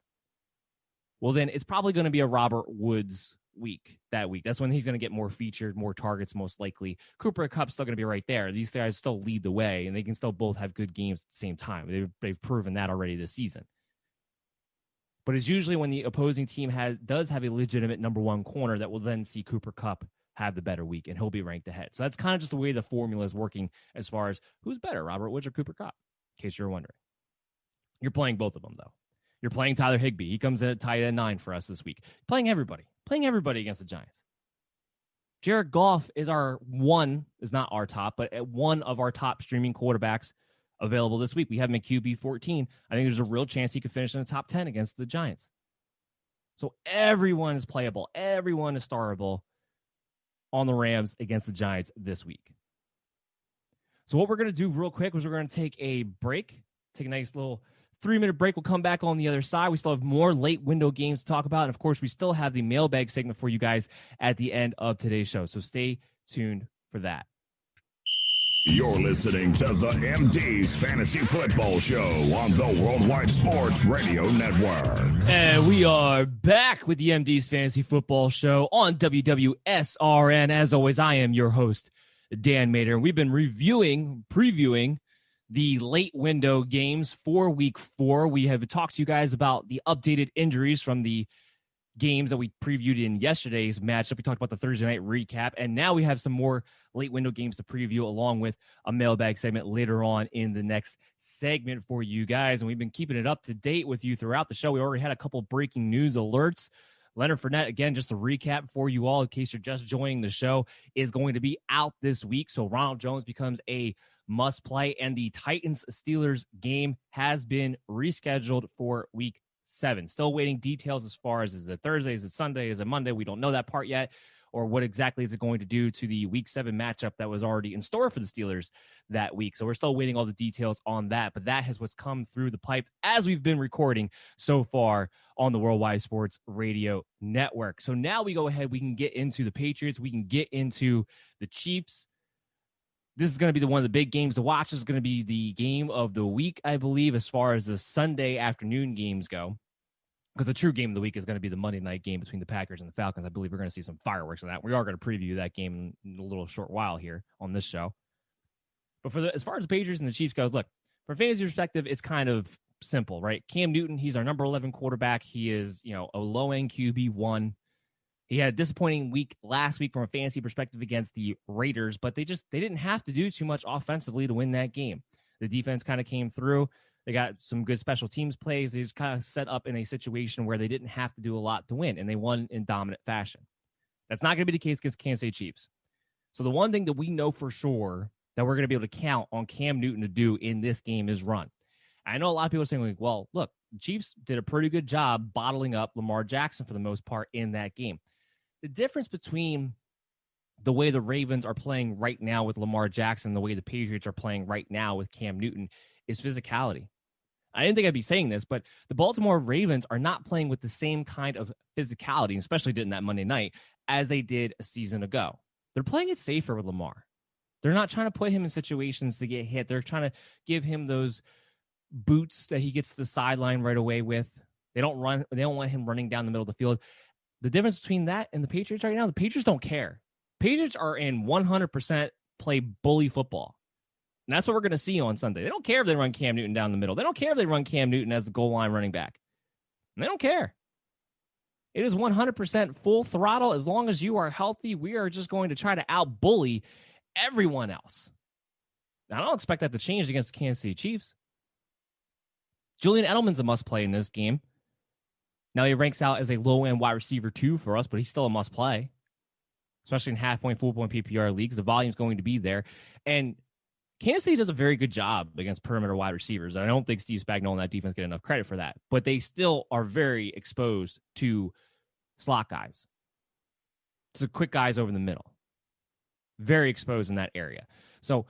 well, then it's probably going to be a Robert Woods week that week. That's when he's going to get more featured, more targets, most likely. Cooper Kupp's still going to be right there. These guys still lead the way, and they can still both have good games at the same time. They've proven that already this season. But it's usually when the opposing team does have a legitimate number 1 corner that will then see Cooper Kupp have the better week, and he'll be ranked ahead. So that's kind of just the way the formula is working as far as who's better, Robert Woods or Cooper Kupp, in case you're wondering. You're playing both of them, though. You're playing Tyler Higbee. He comes in at tight end 9 for us this week. Playing everybody against the Giants. Jared Goff is not our top, but one of our top streaming quarterbacks available this week. We have him at QB 14. I think there's a real chance he could finish in the top 10 against the Giants. So everyone is playable. Everyone is startable on the Rams against the Giants this week. So what we're going to do real quick is we're going to take a break, take a nice little 3-minute break. We'll come back on the other side. We still have more late window games to talk about. And of course, we still have the mailbag segment for you guys at the end of today's show. So stay tuned for that. You're listening to the MD's Fantasy Football Show on the Worldwide Sports Radio Network. And we are back with the MD's Fantasy Football Show on WWSRN. As always, I am your host, Dan Mader. We've been previewing the late window games for week 4. We have talked to you guys about the updated injuries from the games that we previewed in yesterday's matchup. We talked about the Thursday night recap, and now we have some more late window games to preview along with a mailbag segment later on in the next segment for you guys. And we've been keeping it up to date with you throughout the show. We already had a couple breaking news alerts. Leonard Fournette, again, just to recap for you all in case you're just joining the show, is going to be out this week. So Ronald Jones becomes a must play, and the Titans-Steelers game has been rescheduled for week 7. Still waiting details as far as is it Thursday, is it Sunday, is it Monday? We don't know that part yet. or what exactly is it going to do to the Week 7 matchup that was already in store for the Steelers that week. So we're still waiting all the details on that, but that is what's come through the pipe as we've been recording so far on the Worldwide Sports Radio Network. So now we go ahead, we can get into the Patriots, we can get into the Chiefs. This is going to be one of the big games to watch. This is going to be the game of the week, I believe, as far as the Sunday afternoon games go. Because the true game of the week is going to be the Monday night game between the Packers and the Falcons. I believe we're going to see some fireworks on that. We are going to preview that game in a little short while here on this show. But as far as the Patriots and the Chiefs goes, look, from a fantasy perspective, it's kind of simple, right? Cam Newton, he's our number 11 quarterback. He is, a low-end QB1. He had a disappointing week last week from a fantasy perspective against the Raiders, but they didn't have to do too much offensively to win that game. The defense kind of came through. They got some good special teams plays. They just kind of set up in a situation where they didn't have to do a lot to win, and they won in dominant fashion. That's not going to be the case against Kansas City Chiefs. So the one thing that we know for sure that we're going to be able to count on Cam Newton to do in this game is run. I know a lot of people are saying, well, look, the Chiefs did a pretty good job bottling up Lamar Jackson for the most part in that game. The difference between the way the Ravens are playing right now with Lamar Jackson and the way the Patriots are playing right now with Cam Newton is physicality. I didn't think I'd be saying this, but the Baltimore Ravens are not playing with the same kind of physicality, especially did in that Monday night, as they did a season ago. They're playing it safer with Lamar. They're not trying to put him in situations to get hit. They're trying to give him those boots that he gets to the sideline right away with. They don't want him running down the middle of the field. The difference between that and the Patriots right now, the Patriots don't care. Patriots are in 100% play bully football. And that's what we're going to see on Sunday. They don't care if they run Cam Newton down the middle. They don't care if they run Cam Newton as the goal line running back. And they don't care. It is 100% full throttle. As long as you are healthy, we are just going to try to out-bully everyone else. I don't expect that to change against the Kansas City Chiefs. Julian Edelman's a must-play in this game. Now he ranks out as a low-end wide receiver 2 for us, but he's still a must-play, especially in half-point, full-point PPR leagues. The volume's going to be there. And Kansas City does a very good job against perimeter wide receivers. And I don't think Steve Spagnuolo and that defense get enough credit for that. But they still are very exposed to slot guys. So quick guys over the middle. Very exposed in that area. So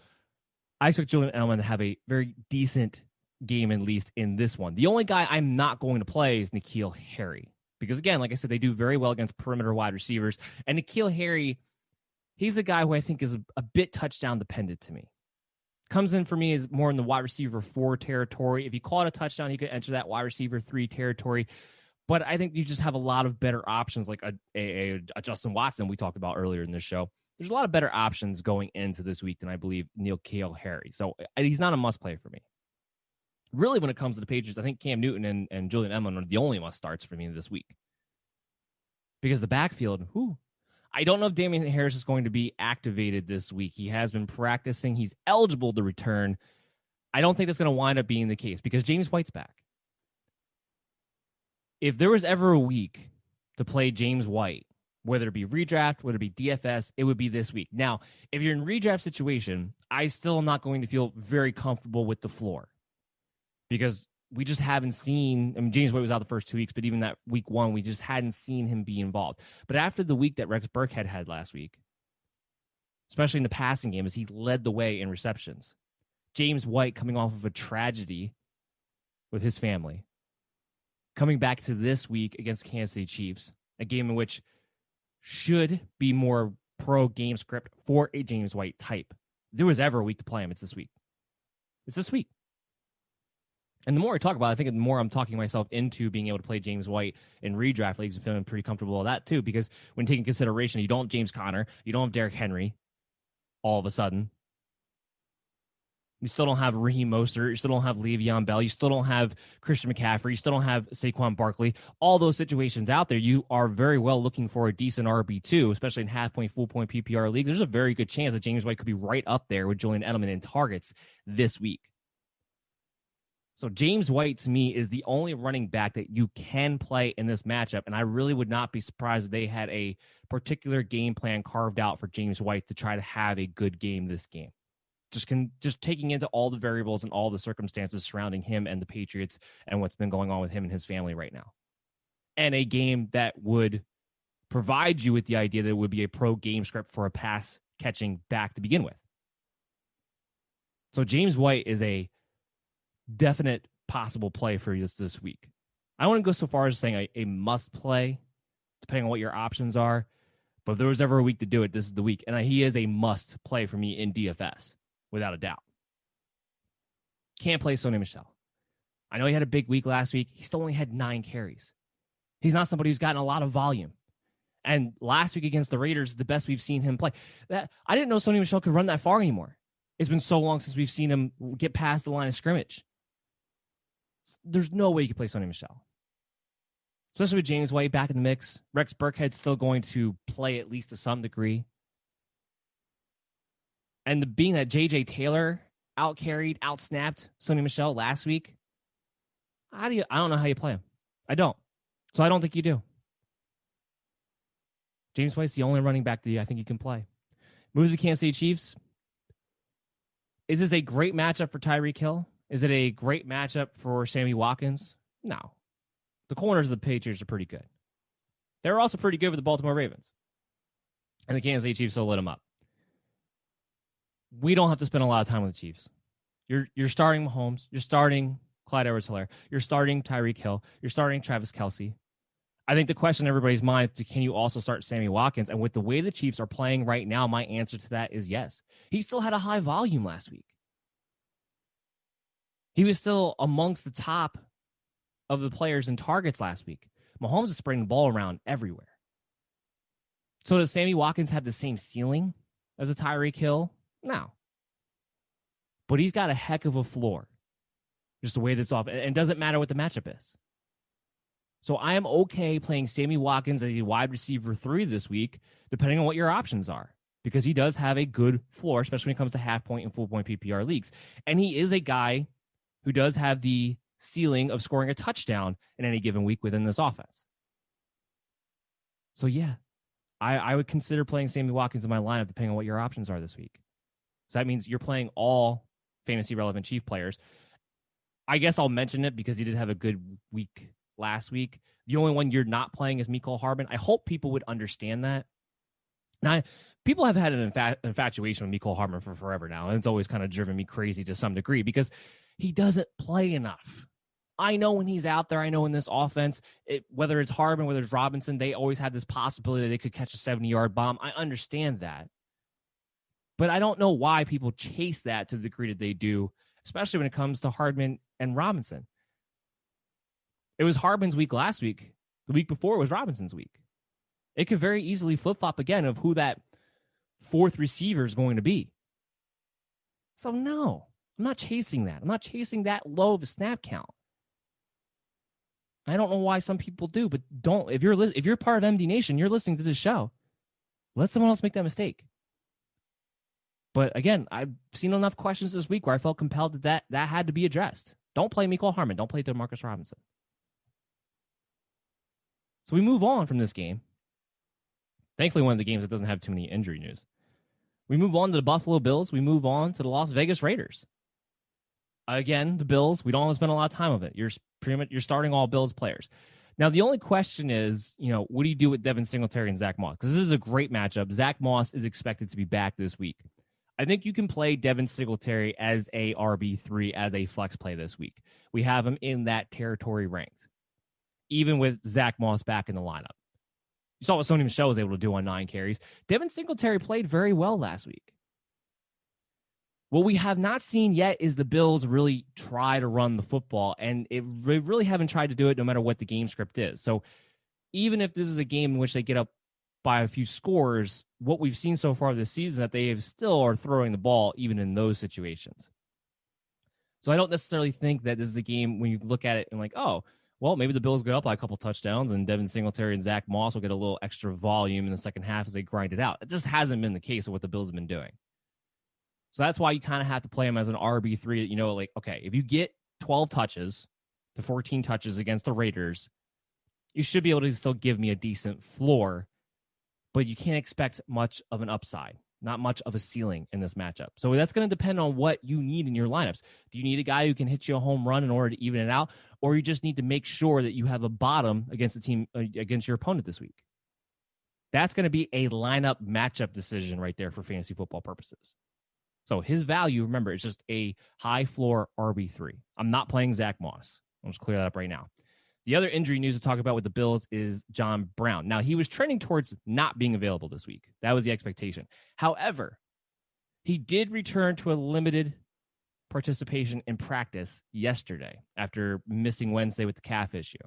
I expect Julian Edelman to have a very decent game, at least in this one. The only guy I'm not going to play is N'Keal Harry. Because again, like I said, they do very well against perimeter wide receivers. And N'Keal Harry, he's a guy who I think is a bit touchdown dependent to me. Comes in for me is more in the wide receiver 4 territory. If you call it a touchdown, he could enter that wide receiver 3 territory. But I think you just have a lot of better options, like a Justin Watson we talked about earlier in this show. There's a lot of better options going into this week than I believe N'Keal Harry. So he's not a must-play for me. Really, when it comes to the Patriots, I think Cam Newton and Julian Edelman are the only must-starts for me this week. Because the backfield, I don't know if Damian Harris is going to be activated this week. He has been practicing. He's eligible to return. I don't think that's going to wind up being the case because James White's back. If there was ever a week to play James White, whether it be redraft, whether it be DFS, it would be this week. Now, if you're in redraft situation, I still am not going to feel very comfortable with the floor because we just haven't seen, James White was out the first 2 weeks, but even that week 1, we just hadn't seen him be involved. But after the week that Rex Burkhead had last week, especially in the passing game, as he led the way in receptions, James White coming off of a tragedy with his family, coming back to this week against Kansas City Chiefs, a game in which should be more pro game script for a James White type. If there was ever a week to play him, it's this week. It's this week. And the more I talk about it, I think the more I'm talking myself into being able to play James White in redraft leagues and feeling pretty comfortable with that too, because when taking consideration, you don't have James Conner, you don't have Derrick Henry all of a sudden. You still don't have Raheem Mostert, you still don't have Le'Veon Bell, you still don't have Christian McCaffrey, you still don't have Saquon Barkley. All those situations out there, you are very well looking for a decent RB2, especially in half-point, full-point PPR leagues. There's a very good chance that James White could be right up there with Julian Edelman in targets this week. So James White, to me, is the only running back that you can play in this matchup, and I really would not be surprised if they had a particular game plan carved out for James White to try to have a good game this game. Just taking into all the variables and all the circumstances surrounding him and the Patriots and what's been going on with him and his family right now. And a game that would provide you with the idea that it would be a pro game script for a pass catching back to begin with. So James White is a definite possible play for you this week. I wouldn't go so far as saying a must play, depending on what your options are. But if there was ever a week to do it, this is the week. And he is a must play for me in DFS, without a doubt. Can't play Sony Michel. I know he had a big week last week. He still only had 9 carries. He's not somebody who's gotten a lot of volume. And last week against the Raiders is the best we've seen him play. I didn't know Sony Michel could run that far anymore. It's been so long since we've seen him get past the line of scrimmage. There's no way you can play Sony Michel. Especially with James White back in the mix. Rex Burkhead's still going to play at least to some degree. And being that J.J. Taylor out-carried, out-snapped Sony Michel last week, I don't know how you play him. I don't. So I don't think you do. James White's the only running back that I think you can play. Move to the Kansas City Chiefs. Is this a great matchup for Tyreek Hill? Is it a great matchup for Sammy Watkins? No. The corners of the Patriots are pretty good. They're also pretty good with the Baltimore Ravens. And the Kansas City Chiefs will lit them up. We don't have to spend a lot of time with the Chiefs. You're starting Mahomes. You're starting Clyde Edwards-Helaire. You're starting Tyreek Hill. You're starting Travis Kelce. I think the question in everybody's mind is, can you also start Sammy Watkins? And with the way the Chiefs are playing right now, my answer to that is yes. He still had a high volume last week. He was still amongst the top of the players in targets last week. Mahomes is spreading the ball around everywhere. So does Sammy Watkins have the same ceiling as a Tyreek Hill? No. But he's got a heck of a floor. Just the way that's off. And it doesn't matter what the matchup is. So I am okay playing Sammy Watkins as a wide receiver 3 this week, depending on what your options are. Because he does have a good floor, especially when it comes to half-point and full-point PPR leagues. And he is a guy who does have the ceiling of scoring a touchdown in any given week within this offense. So yeah, I would consider playing Sammy Watkins in my lineup depending on what your options are this week. So that means you're playing all fantasy relevant Chief players. I guess I'll mention it because he did have a good week last week. The only one you're not playing is Mecole Hardman. I hope people would understand that. Now, people have had an infatuation with Mecole Hardman for forever now, and it's always kind of driven me crazy to some degree because he doesn't play enough. I know when he's out there, I know in this offense, whether it's Hardman, whether it's Robinson, they always have this possibility that they could catch a 70-yard bomb. I understand that. But I don't know why people chase that to the degree that they do, especially when it comes to Hardman and Robinson. It was Hardman's week last week. The week before it was Robinson's week. It could very easily flip-flop again of who that fourth receiver is going to be. So no, I'm not chasing that. I'm not chasing that low of a snap count. I don't know why some people do, but don't. If you're part of MD Nation, you're listening to this show, let someone else make that mistake. But again, I've seen enough questions this week where I felt compelled that had to be addressed. Don't play Mecole Hardman. Don't play Demarcus Robinson. So we move on from this game. Thankfully, one of the games that doesn't have too many injury news. We move on to the Buffalo Bills. We move on to the Las Vegas Raiders. Again, the Bills, we don't want to spend a lot of time of it. You're starting all Bills players. Now, the only question is, what do you do with Devin Singletary and Zach Moss? Because this is a great matchup. Zach Moss is expected to be back this week. I think you can play Devin Singletary as a RB3, as a flex play this week. We have him in that territory ranked, even with Zach Moss back in the lineup. You saw what Sony Michel was able to do on 9 carries. Devin Singletary played very well last week. What we have not seen yet is the Bills really try to run the football, and they really haven't tried to do it no matter what the game script is. So even if this is a game in which they get up by a few scores, what we've seen so far this season is that they still are throwing the ball even in those situations. So I don't necessarily think that this is a game when you look at it and like, oh, well, maybe the Bills get up by a couple touchdowns and Devin Singletary and Zach Moss will get a little extra volume in the second half as they grind it out. It just hasn't been the case of what the Bills have been doing. So that's why you kind of have to play him as an RB3. Okay, if you get 12 touches to 14 touches against the Raiders, you should be able to still give me a decent floor, but you can't expect much of an upside, not much of a ceiling in this matchup. So that's going to depend on what you need in your lineups. Do you need a guy who can hit you a home run in order to even it out, or you just need to make sure that you have a bottom against the team, against your opponent this week? That's going to be a lineup matchup decision right there for fantasy football purposes. So his value, remember, it's just a high floor RB3. I'm not playing Zach Moss. I'll just clear that up right now. The other injury news to talk about with the Bills is John Brown. Now, he was trending towards not being available this week. That was the expectation. However, he did return to a limited participation in practice yesterday after missing Wednesday with the calf issue.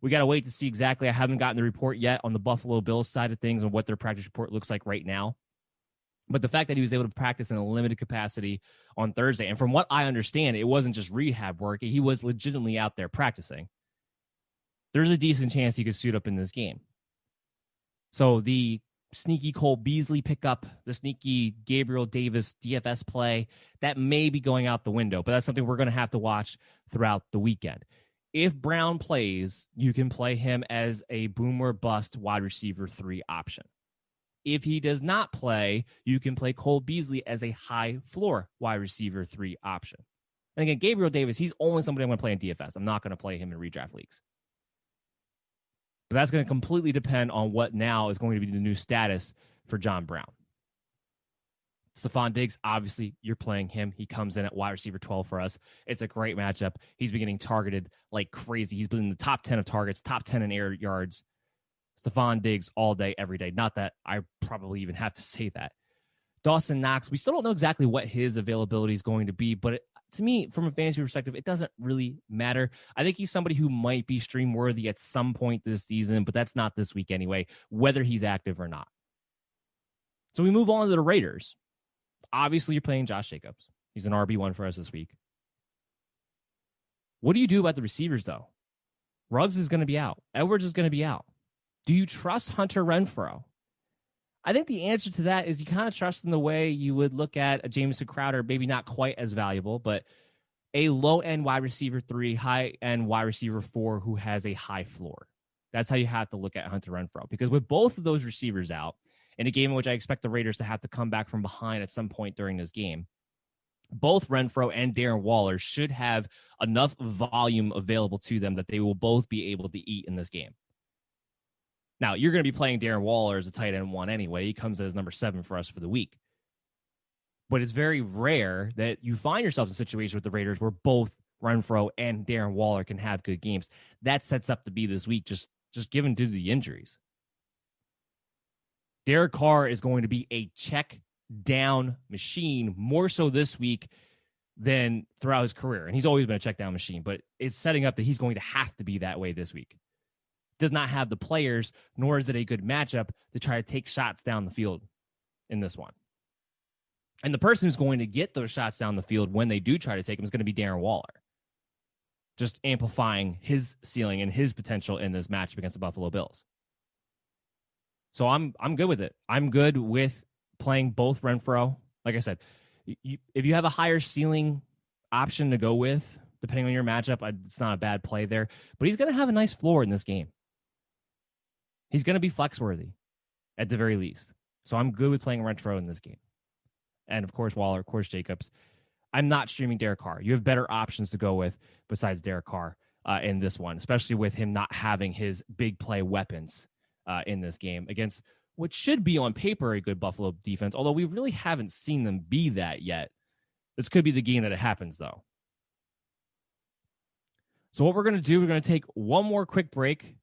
We got to wait to see exactly. I haven't gotten the report yet on the Buffalo Bills side of things and what their practice report looks like right now. But the fact that he was able to practice in a limited capacity on Thursday, and from what I understand, it wasn't just rehab work. He was legitimately out there practicing. There's a decent chance he could suit up in this game. So the sneaky Cole Beasley pickup, the sneaky Gabriel Davis DFS play, that may be going out the window, but that's something we're going to have to watch throughout the weekend. If Brown plays, you can play him as a boom or bust wide receiver 3 option. If he does not play, you can play Cole Beasley as a high floor wide receiver 3 option. And again, Gabriel Davis, he's only somebody I'm going to play in DFS. I'm not going to play him in redraft leagues. But that's going to completely depend on what now is going to be the new status for John Brown. Stephon Diggs, obviously, you're playing him. He comes in at wide receiver 12 for us. It's a great matchup. He's been getting targeted like crazy. He's been in the top 10 of targets, top 10 in air yards. Stephon Diggs all day, every day. Not that I probably even have to say that. Dawson Knox, we still don't know exactly what his availability is going to be, but to me, from a fantasy perspective, it doesn't really matter. I think he's somebody who might be stream worthy at some point this season, but that's not this week anyway, whether he's active or not. So we move on to the Raiders. Obviously, you're playing Josh Jacobs. He's an RB1 for us this week. What do you do about the receivers, though? Ruggs is going to be out. Edwards is going to be out. Do you trust Hunter Renfrow? I think the answer to that is you kind of trust in the way you would look at a Jamison Crowder, maybe not quite as valuable, but a low-end wide receiver 3, high-end wide receiver 4 who has a high floor. That's how you have to look at Hunter Renfrow. Because with both of those receivers out, in a game in which I expect the Raiders to have to come back from behind at some point during this game, both Renfrow and Darren Waller should have enough volume available to them that they will both be able to eat in this game. Now, you're going to be playing Darren Waller as a tight end 1 anyway. He comes as number 7 for us for the week. But it's very rare that you find yourself in a situation with the Raiders where both Renfrow and Darren Waller can have good games. That sets up to be this week, just given due to the injuries. Derek Carr is going to be a check down machine, more so this week than throughout his career. And he's always been a check down machine, but it's setting up that he's going to have to be that way this week. Does not have the players, nor is it a good matchup to try to take shots down the field in this one. And the person who's going to get those shots down the field when they do try to take them is going to be Darren Waller, just amplifying his ceiling and his potential in this matchup against the Buffalo Bills. So I'm good with it. I'm good with playing both Renfrow. Like I said, if you have a higher ceiling option to go with, depending on your matchup, it's not a bad play there. But he's going to have a nice floor in this game. He's going to be flex worthy at the very least. So I'm good with playing Renfrow in this game. And of course, Waller, of course, Jacobs. I'm not streaming Derek Carr. You have better options to go with besides Derek Carr in this one, especially with him not having his big play weapons in this game against what should be on paper a good Buffalo defense, although we really haven't seen them be that yet. This could be the game that it happens, though. So what we're going to do, we're going to take one more quick break,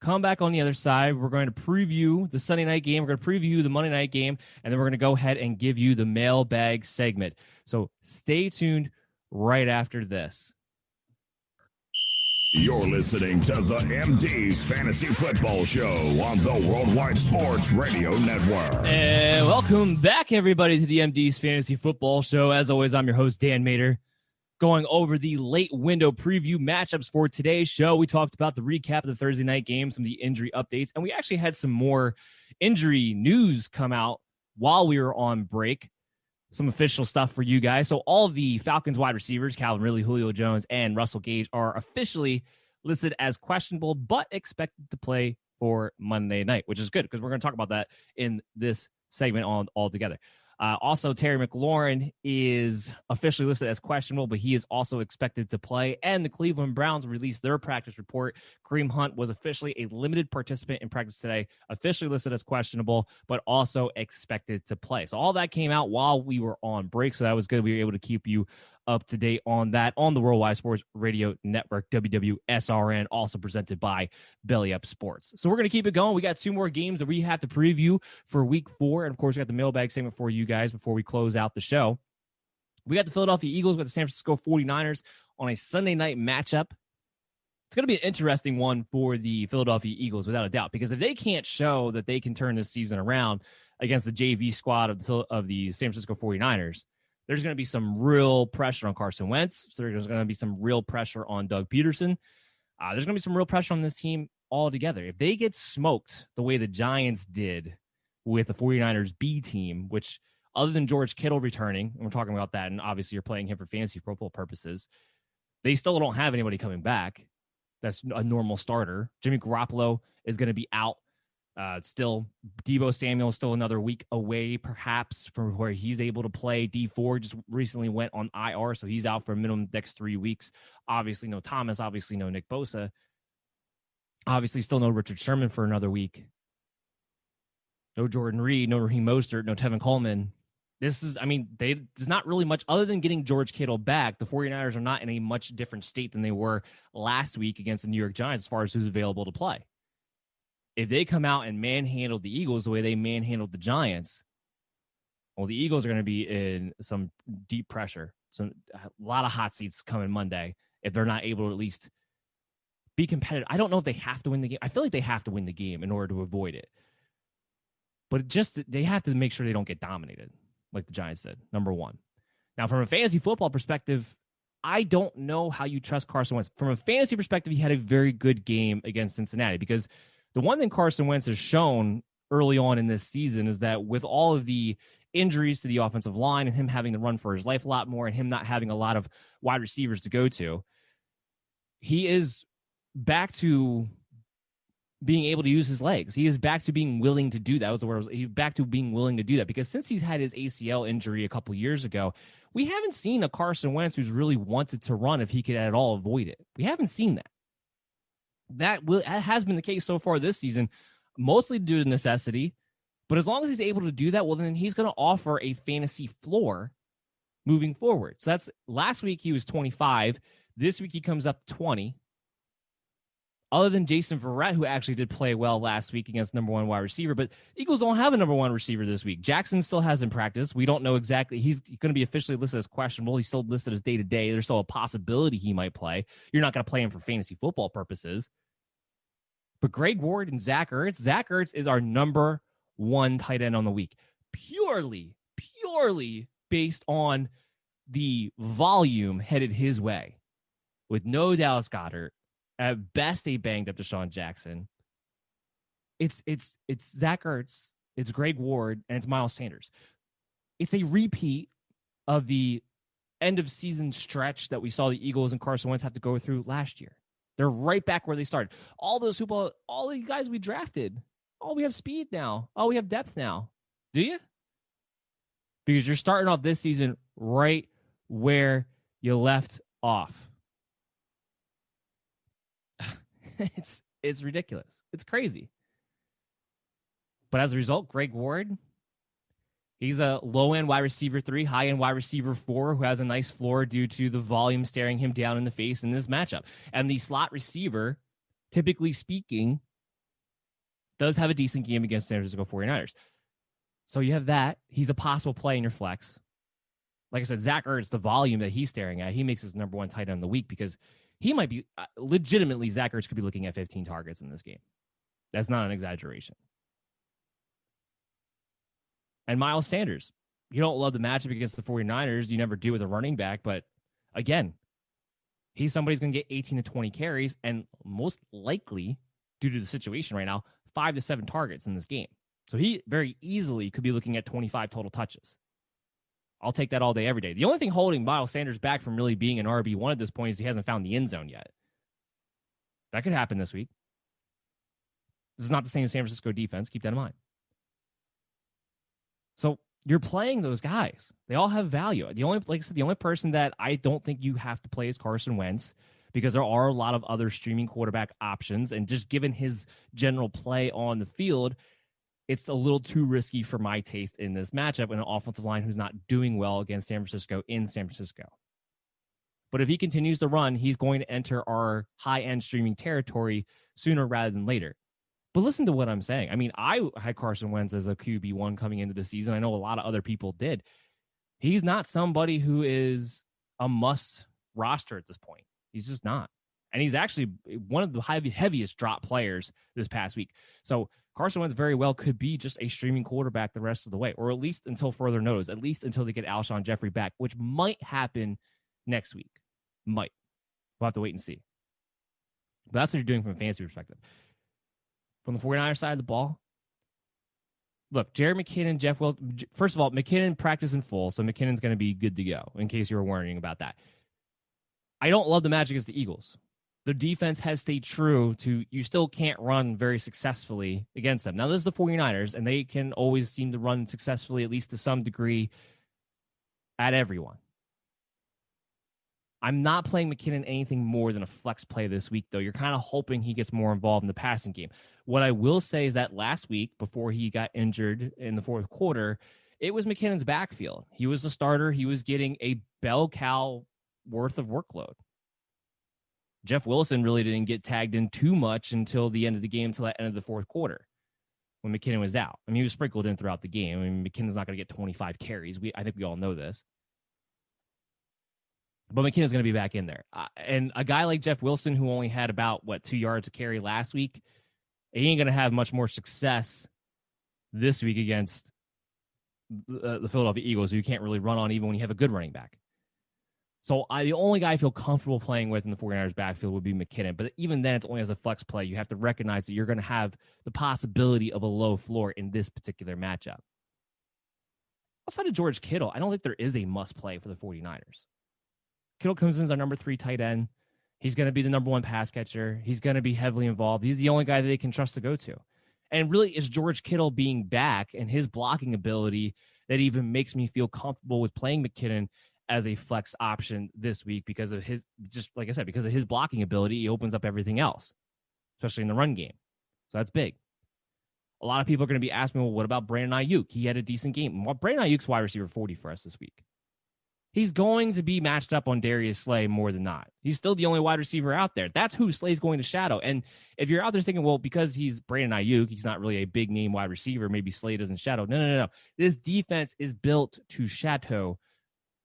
come back on the other side. We're going to preview the Sunday night game. We're going to preview the Monday night game, and then we're going to go ahead and give you the mailbag segment. So stay tuned right after this. You're listening to the MD's Fantasy Football Show on the Worldwide Sports Radio Network. And welcome back, everybody, to the MD's Fantasy Football Show. As always, I'm your host, Dan Mader, going over the late window preview matchups for today's show. We talked about the recap of the Thursday night game, some of the injury updates, and we actually had some more injury news come out while we were on break. Some official stuff for you guys. So all of the Falcons wide receivers, Calvin Ridley, Julio Jones, and Russell Gage, are officially listed as questionable, but expected to play for Monday night, which is good because we're going to talk about that in this segment all together. Also, Terry McLaurin is officially listed as questionable, but he is also expected to play. And the Cleveland Browns released their practice report. Kareem Hunt was officially a limited participant in practice today, officially listed as questionable, but also expected to play. So all that came out while we were on break, so that was good. We were able to keep you up to date on that on the Worldwide Sports Radio Network, WWSRN, also presented by Belly Up Sports. So we're going to keep it going. We got 2 more games that we have to preview for week 4. And of course, we got the mailbag segment for you guys before we close out the show. We got the Philadelphia Eagles with the San Francisco 49ers on a Sunday night matchup. It's going to be an interesting one for the Philadelphia Eagles, without a doubt, because if they can't show that they can turn this season around against the JV squad of the San Francisco 49ers, there's going to be some real pressure on Carson Wentz. So there's going to be some real pressure on Doug Peterson. There's going to be some real pressure on this team altogether. If they get smoked the way the Giants did with the 49ers B team, which other than George Kittle returning, and we're talking about that, and obviously you're playing him for fantasy football purposes, they still don't have anybody coming back that's a normal starter. Jimmy Garoppolo is going to be out. Still, Deebo Samuel is still another week away, perhaps, from where he's able to play. D4 just recently went on IR, so he's out for a minimum next 3 weeks. Obviously, no Thomas. Obviously, no Nick Bosa. Obviously, still no Richard Sherman for another week. No Jordan Reed, no Raheem Mostert, no Tevin Coleman. There's not really much other than getting George Kittle back. The 49ers are not in a much different state than they were last week against the New York Giants as far as who's available to play. If they come out and manhandle the Eagles the way they manhandled the Giants, well, the Eagles are going to be in some deep pressure. A lot of hot seats coming Monday if they're not able to at least be competitive. I don't know if they have to win the game. I feel like they have to win the game in order to avoid it. But they have to make sure they don't get dominated like the Giants did, number one. Now, from a fantasy football perspective, I don't know how you trust Carson Wentz. From a fantasy perspective, he had a very good game against Cincinnati, because the one thing Carson Wentz has shown early on in this season is that with all of the injuries to the offensive line and him having to run for his life a lot more and him not having a lot of wide receivers to go to, he is back to being able to use his legs. He is back to being willing to do that. He's back to being willing to do that, because since he's had his ACL injury a couple years ago, we haven't seen a Carson Wentz who's really wanted to run if he could at all avoid it. We haven't seen that. That has been the case so far this season, mostly due to necessity. But as long as he's able to do that, well, then he's going to offer a fantasy floor moving forward. So that's last week he was 25. This week he comes up 20. Other than Jason Verrett, who actually did play well last week against number 1 wide receiver, but Eagles don't have a number 1 receiver this week. Jackson still hasn't practiced. We don't know exactly. He's going to be officially listed as questionable. He's still listed as day-to-day. There's still a possibility he might play. You're not going to play him for fantasy football purposes. But Greg Ward and Zach Ertz is our number 1 tight end on the week. Purely based on the volume headed his way. With no Dallas Goedert, at best a banged up Deshaun Jackson. It's Zach Ertz, it's Greg Ward, and it's Miles Sanders. It's a repeat of the end of season stretch that we saw the Eagles and Carson Wentz have to go through last year. They're right back where they started. All the guys we drafted. Oh, we have speed now. Oh, we have depth now. Do you? Because you're starting off this season right where you left off. It's ridiculous. It's crazy. But as a result, Greg Ward, he's a low-end wide receiver 3, high-end wide receiver 4 who has a nice floor due to the volume staring him down in the face in this matchup. And the slot receiver, typically speaking, does have a decent game against San Francisco 49ers. So you have that. He's a possible play in your flex. Like I said, Zach Ertz, the volume that he's staring at, he makes his number 1 tight end of the week, because he might be legitimately, Zach Ertz could be looking at 15 targets in this game. That's not an exaggeration. And Miles Sanders, you don't love the matchup against the 49ers. You never do with a running back. But again, he's somebody who's going to get 18 to 20 carries and most likely, due to the situation right now, 5 to 7 targets in this game. So he very easily could be looking at 25 total touches. I'll take that all day, every day. The only thing holding Miles Sanders back from really being an RB1 at this point is he hasn't found the end zone yet. That could happen this week. This is not the same San Francisco defense. Keep that in mind. So you're playing those guys. They all have value. Like I said, the only person that I don't think you have to play is Carson Wentz, because there are a lot of other streaming quarterback options. And just given his general play on the field, it's a little too risky for my taste in this matchup, and an offensive line who's not doing well against San Francisco in San Francisco. But if he continues to run, he's going to enter our high-end streaming territory sooner rather than later. But listen to what I'm saying. I mean, I had Carson Wentz as a QB1 coming into the season. I know a lot of other people did. He's not somebody who is a must roster at this point. He's just not. And he's actually one of the heaviest drop players this past week. So Carson Wentz very well could be just a streaming quarterback the rest of the way, or at least until further notice, at least until they get Alshon Jeffrey back, which might happen next week. Might. We'll have to wait and see. But that's what you're doing from a fantasy perspective. From the 49ers side of the ball, look, Jerick McKinnon, Jeff Wilson. First of all, McKinnon practiced in full, so McKinnon's going to be good to go, in case you were worrying about that. I don't love the match against the Eagles. The defense has stayed true to, you still can't run very successfully against them. Now, this is the 49ers, and they can always seem to run successfully, at least to some degree, at everyone. I'm not playing McKinnon anything more than a flex play this week, though. You're kind of hoping he gets more involved in the passing game. What I will say is that last week, before he got injured in the fourth quarter, it was McKinnon's backfield. He was the starter. He was getting a bell cow worth of workload. Jeff Wilson really didn't get tagged in too much until the end of the game, until the end of the fourth quarter, when McKinnon was out. I mean, he was sprinkled in throughout the game. I mean, McKinnon's not going to get 25 carries. I think we all know this. But McKinnon's going to be back in there. And a guy like Jeff Wilson, who only had about, 2 yards to carry last week, he ain't going to have much more success this week against the Philadelphia Eagles, who you can't really run on even when you have a good running back. So the only guy I feel comfortable playing with in the 49ers backfield would be McKinnon. But even then, it's only as a flex play. You have to recognize that you're going to have the possibility of a low floor in this particular matchup. Outside of George Kittle, I don't think there is a must play for the 49ers. Kittle comes in as our number 3 tight end. He's going to be the number 1 pass catcher. He's going to be heavily involved. He's the only guy that they can trust to go to. And really, it's George Kittle being back and his blocking ability that even makes me feel comfortable with playing McKinnon as a flex option this week, because of his, just like I said, because of his blocking ability. He opens up everything else, especially in the run game. So that's big. A lot of people are going to be asking me, well, what about Brandon Ayuk? He had a decent game. Well, Brandon Ayuk's wide receiver 40 for us this week. He's going to be matched up on Darius Slay more than not. He's still the only wide receiver out there. That's who Slay's going to shadow. And if you're out there thinking, well, because he's Brandon Ayuk, he's not really a big name wide receiver, maybe Slay doesn't shadow. No. This defense is built to shadow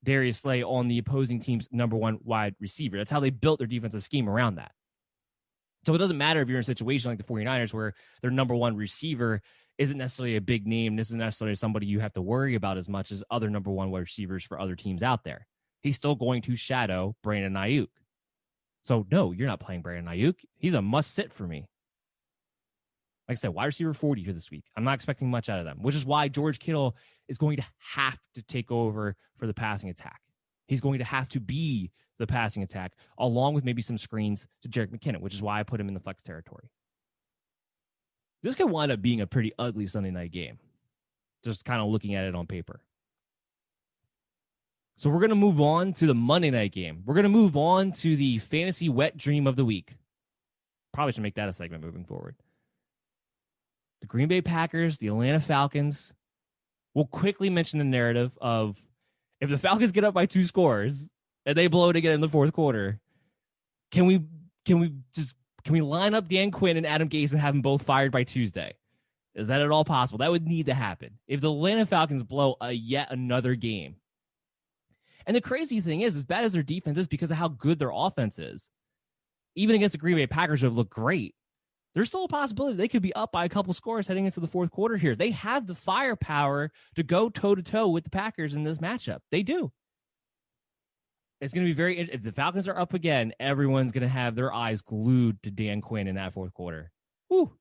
Darius Slay on the opposing team's number 1 wide receiver. That's how they built their defensive scheme around that. So it doesn't matter if you're in a situation like the 49ers where their number 1 receiver isn't necessarily a big name, isn't necessarily somebody you have to worry about as much as other number 1 wide receivers for other teams out there. He's still going to shadow Brandon Ayuk. So no, you're not playing Brandon Ayuk. He's a must sit for me. Like I said, wide receiver 40 here this week. I'm not expecting much out of them, which is why George Kittle is going to have to take over for the passing attack. He's going to have to be the passing attack, along with maybe some screens to Jerick McKinnon, which is why I put him in the flex territory. This could wind up being a pretty ugly Sunday night game, just kind of looking at it on paper. So we're going to move on to the Monday night game. We're going to move on to the fantasy wet dream of the week. Probably should make that a segment moving forward. The Green Bay Packers, the Atlanta Falcons. We'll quickly mention the narrative of, if the Falcons get up by 2 scores and they blow it again in the fourth quarter, can we line up Dan Quinn and Adam Gase and have them both fired by Tuesday? Is that at all possible? That would need to happen if the Atlanta Falcons blow yet another game. And the crazy thing is, as bad as their defense is, because of how good their offense is, even against the Green Bay Packers who have looked great, there's still a possibility they could be up by a couple scores heading into the fourth quarter here. They have the firepower to go toe-to-toe with the Packers in this matchup. They do. It's going to be very, if the Falcons are up again, everyone's going to have their eyes glued to Dan Quinn in that fourth quarter. Woo.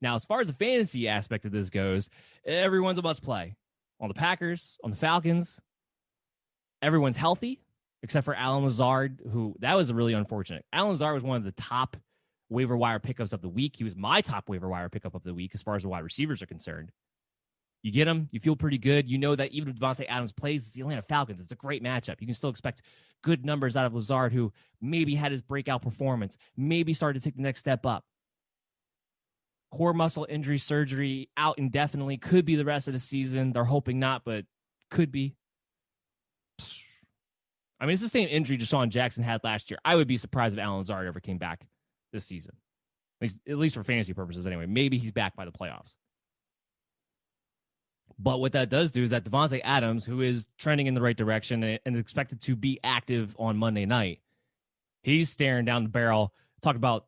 Now, as far as the fantasy aspect of this goes, everyone's a must play. On the Packers, on the Falcons, everyone's healthy, except for Allen Lazard, who, that was really unfortunate. Allen Lazard was one of the top waiver wire pickups of the week. He was my top waiver wire pickup of the week as far as the wide receivers are concerned. You get him, you feel pretty good. You know that even if Davante Adams plays, it's the Atlanta Falcons. It's a great matchup. You can still expect good numbers out of Lazard, who maybe had his breakout performance, maybe started to take the next step up. Core muscle injury surgery, out indefinitely, could be the rest of the season. They're hoping not, but could be. I mean, it's the same injury Deshaun Jackson had last year. I would be surprised if Allen Lazard ever came back this season, at least for fantasy purposes anyway. Maybe he's back by the playoffs. But what that does do is that Davante Adams, who is trending in the right direction and is expected to be active on Monday night, he's staring down the barrel. We talk about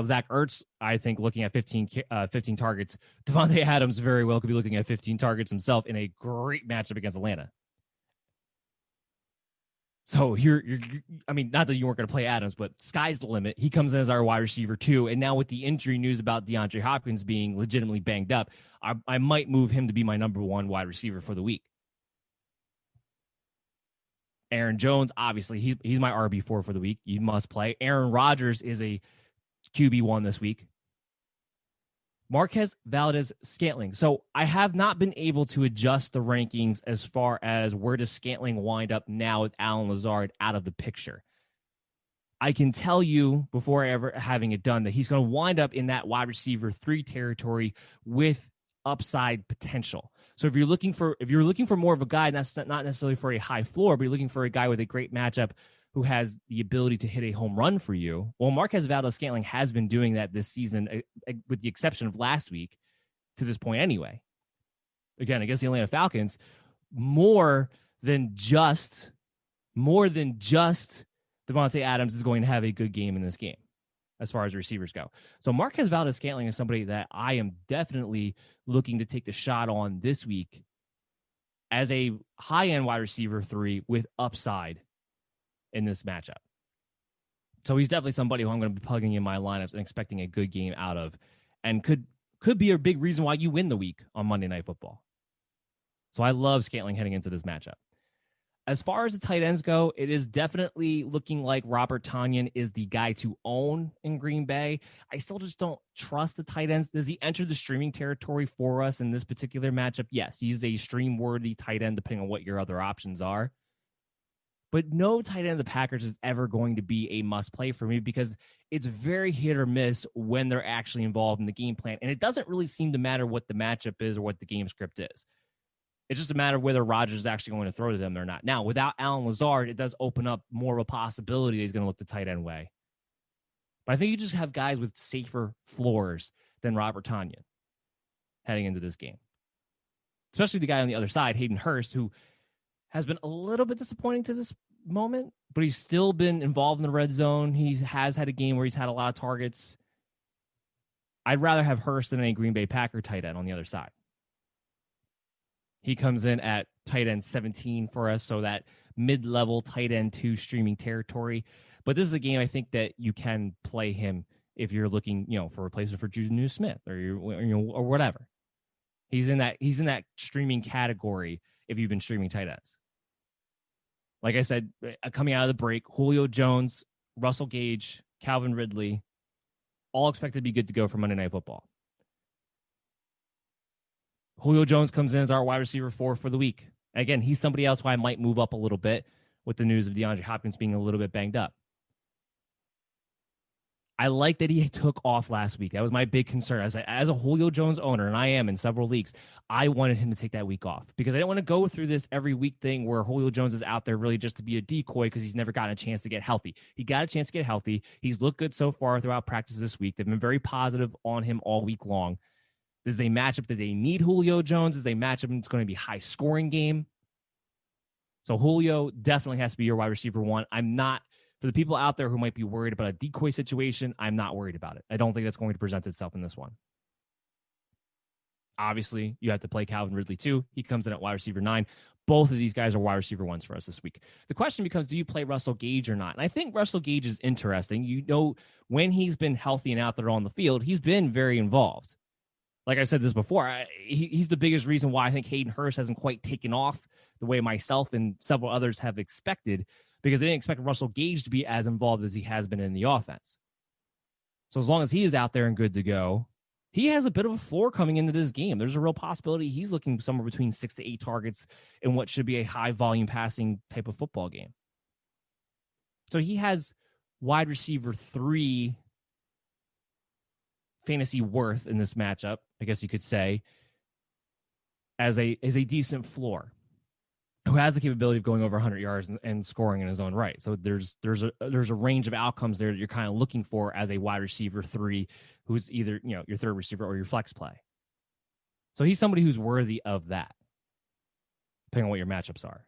Zach Ertz, I think, looking at 15 targets. Davante Adams very well could be looking at 15 targets himself in a great matchup against Atlanta. So I mean, not that you weren't going to play Adams, but sky's the limit. He comes in as our wide receiver too. And now with the injury news about DeAndre Hopkins being legitimately banged up, I might move him to be my number one wide receiver for the week. Aaron Jones, obviously, he's my RB4 for the week. You must play. Aaron Rodgers is a QB1 this week. Marquez Valdes-Scantling. So I have not been able to adjust the rankings as far as where does Scantling wind up now with Allen Lazard out of the picture. I can tell you before ever having it done that he's going to wind up in that wide receiver 3 territory with upside potential. So if you're looking for more of a guy, that's not necessarily for a high floor, but you're looking for a guy with a great matchup who has the ability to hit a home run for you. Well, Marquez Valdes-Scantling has been doing that this season, with the exception of last week to this point anyway. Again, against the Atlanta Falcons, more than just Davante Adams is going to have a good game in this game as far as receivers go. So Marquez Valdes-Scantling is somebody that I am definitely looking to take the shot on this week as a high-end wide receiver 3 with upside in this matchup. So he's definitely somebody who I'm going to be plugging in my lineups and expecting a good game out of, and could be a big reason why you win the week on Monday Night Football. So I love Scantling heading into this matchup. As far as the tight ends go, it is definitely looking like Robert Tonyan is the guy to own in Green Bay. I still just don't trust the tight ends. Does he enter the streaming territory for us in this particular matchup? Yes, he's a stream-worthy tight end depending on what your other options are. But no tight end of the Packers is ever going to be a must-play for me because it's very hit or miss when they're actually involved in the game plan. And it doesn't really seem to matter what the matchup is or what the game script is. It's just a matter of whether Rodgers is actually going to throw to them or not. Now, without Allen Lazard, it does open up more of a possibility that he's going to look the tight end way. But I think you just have guys with safer floors than Robert Tonyan heading into this game. Especially the guy on the other side, Hayden Hurst, who has been a little bit disappointing to this moment, but he's still been involved in the red zone. He has had a game where he's had a lot of targets. I'd rather have Hurst than a Green Bay Packer tight end on the other side. He comes in at tight end 17 for us, so that mid-level tight end 2 streaming territory. But this is a game I think that you can play him if you're looking, for a replacement for Juju Smith or whatever. He's in that streaming category if you've been streaming tight ends. Like I said, coming out of the break, Julio Jones, Russell Gage, Calvin Ridley, all expected to be good to go for Monday Night Football. Julio Jones comes in as our wide receiver 4 for the week. Again, he's somebody else who I might move up a little bit with the news of DeAndre Hopkins being a little bit banged up. I like that he took off last week. That was my big concern. As a Julio Jones owner, and I am in several leagues, I wanted him to take that week off because I didn't want to go through this every week thing where Julio Jones is out there really just to be a decoy because he's never gotten a chance to get healthy. He got a chance to get healthy. He's looked good so far throughout practice this week. They've been very positive on him all week long. This is a matchup that they need Julio Jones. This is a matchup that's going to be a high-scoring game. So Julio definitely has to be your wide receiver 1. I'm not, for the people out there who might be worried about a decoy situation, I'm not worried about it. I don't think that's going to present itself in this one. Obviously, you have to play Calvin Ridley too. He comes in at wide receiver 9. Both of these guys are wide receiver 1s for us this week. The question becomes, do you play Russell Gage or not? And I think Russell Gage is interesting. When he's been healthy and out there on the field, he's been very involved. Like I said this before, he's the biggest reason why I think Hayden Hurst hasn't quite taken off the way myself and several others have expected, because they didn't expect Russell Gage to be as involved as he has been in the offense. So as long as he is out there and good to go, he has a bit of a floor coming into this game. There's a real possibility he's looking somewhere between 6 to 8 targets in what should be a high volume passing type of football game. So he has wide receiver 3 fantasy worth in this matchup, I guess you could say, as a decent floor, who has the capability of going over 100 yards and scoring in his own right. So there's a range of outcomes there that you're kind of looking for as a wide receiver 3, who's either, you know, your third receiver or your flex play. So he's somebody who's worthy of that, depending on what your matchups are.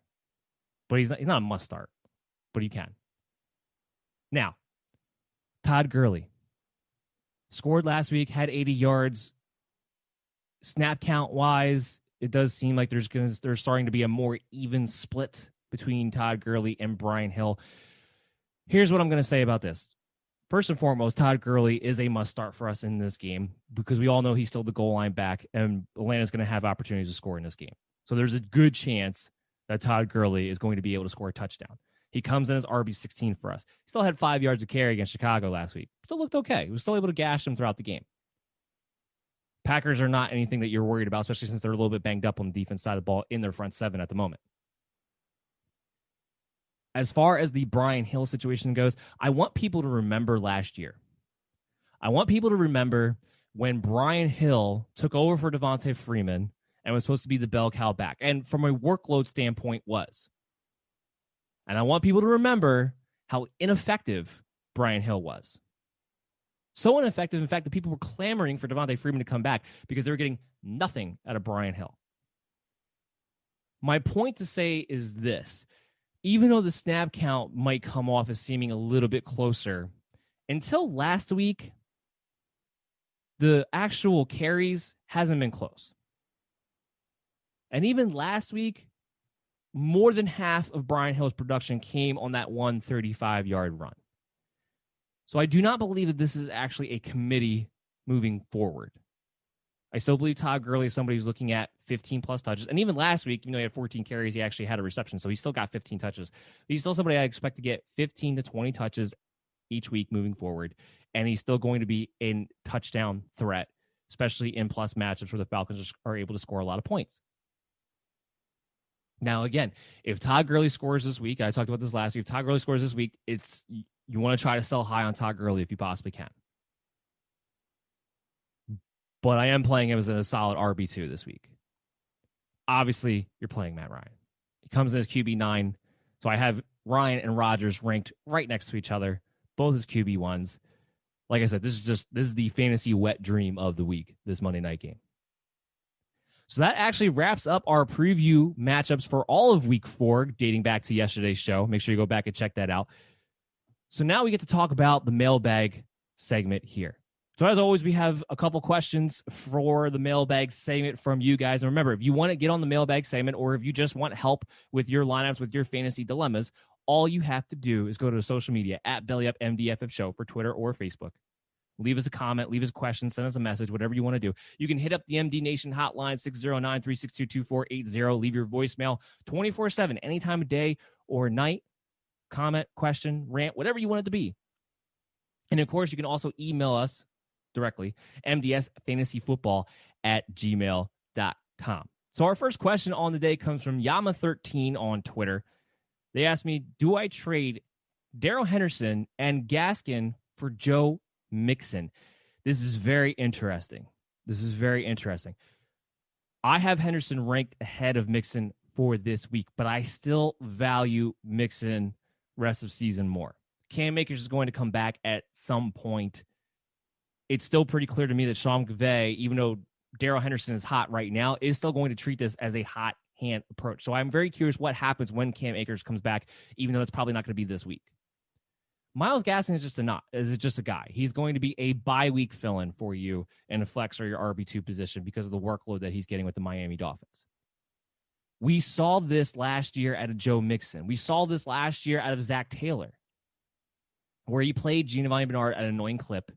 But he's not a must start, but he can. Now, Todd Gurley scored last week, had 80 yards. Snap count wise, it does seem like there's starting to be a more even split between Todd Gurley and Brian Hill. Here's what I'm going to say about this. First and foremost, Todd Gurley is a must start for us in this game because we all know he's still the goal line back, and Atlanta's going to have opportunities to score in this game. So there's a good chance that Todd Gurley is going to be able to score a touchdown. He comes in as RB16 for us. He still had 5 yards of carry against Chicago last week. Still looked okay. He was still able to gash them throughout the game. Packers are not anything that you're worried about, especially since they're a little bit banged up on the defense side of the ball in their front 7 at the moment. As far as the Brian Hill situation goes, I want people to remember last year. I want people to remember when Brian Hill took over for Devontae Freeman and was supposed to be the bell cow back, and from a workload standpoint was. And I want people to remember how ineffective Brian Hill was. So ineffective, in fact, that people were clamoring for Devontae Freeman to come back because they were getting nothing out of Brian Hill. My point to say is this. Even though the snap count might come off as seeming a little bit closer, until last week, the actual carries hasn't been close. And even last week, more than half of Brian Hill's production came on that 135-yard run. So I do not believe that this is actually a committee moving forward. I still believe Todd Gurley is somebody who's looking at 15-plus touches. And even last week, even though he had 14 carries, he actually had a reception, so he still got 15 touches. He's still somebody I expect to get 15 to 20 touches each week moving forward, and he's still going to be a touchdown threat, especially in plus matchups where the Falcons are able to score a lot of points. Now, again, if Todd Gurley scores this week, I talked about this last week, if Todd Gurley scores this week, you want to try to sell high on Todd Gurley if you possibly can. But I am playing him as a solid RB2 this week. Obviously, you're playing Matt Ryan. He comes in as QB9. So I have Ryan and Rodgers ranked right next to each other, both as QB1s. Like I said, this is the fantasy wet dream of the week, this Monday night game. So that actually wraps up our preview matchups for all of week 4, dating back to yesterday's show. Make sure you go back and check that out. So now we get to talk about the mailbag segment here. So as always, we have a couple questions for the mailbag segment from you guys. And remember, if you want to get on the mailbag segment or if you just want help with your lineups, with your fantasy dilemmas, all you have to do is go to social media at BellyUpMDFF Show for Twitter or Facebook. Leave us a comment, leave us a question, send us a message, whatever you want to do. You can hit up the MD Nation hotline, 609-362-2480. Leave your voicemail 24/7, any time of day or night. Comment, question, rant, whatever you want it to be. And of course, you can also email us directly, mdsfantasyfootball@gmail.com. So our first question on the day comes from Yama13 on Twitter. They asked me, do I trade Darrell Henderson and Gaskin for Joe Mixon? This is very interesting. I have Henderson ranked ahead of Mixon for this week, but I still value Mixon rest of season more. Cam Akers is going to come back at some point. It's still pretty clear to me that Sean McVay, even though Darrell Henderson is hot right now, is still going to treat this as a hot hand approach. So I'm very curious what happens when Cam Akers comes back, even though it's probably not going to be this week. Myles Gaskin is just a guy. He's going to be a bye-week fill-in for you in a flex or your RB2 position because of the workload that he's getting with the Miami Dolphins. We saw this last year out of Joe Mixon. We saw this last year out of Zach Taylor, where he played Giovanni Bernard at an annoying clip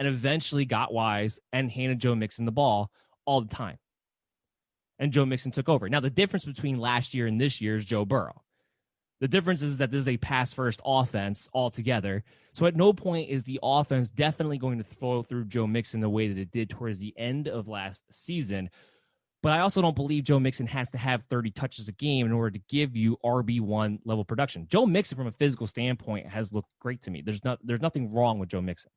and eventually got wise and handed Joe Mixon the ball all the time. And Joe Mixon took over. Now, the difference between last year and this year is Joe Burrow. The difference is that this is a pass-first offense altogether. So at no point is the offense definitely going to throw through Joe Mixon the way that it did towards the end of last season. But I also don't believe Joe Mixon has to have 30 touches a game in order to give you RB1 level production. Joe Mixon, from a physical standpoint, has looked great to me. There's nothing wrong with Joe Mixon.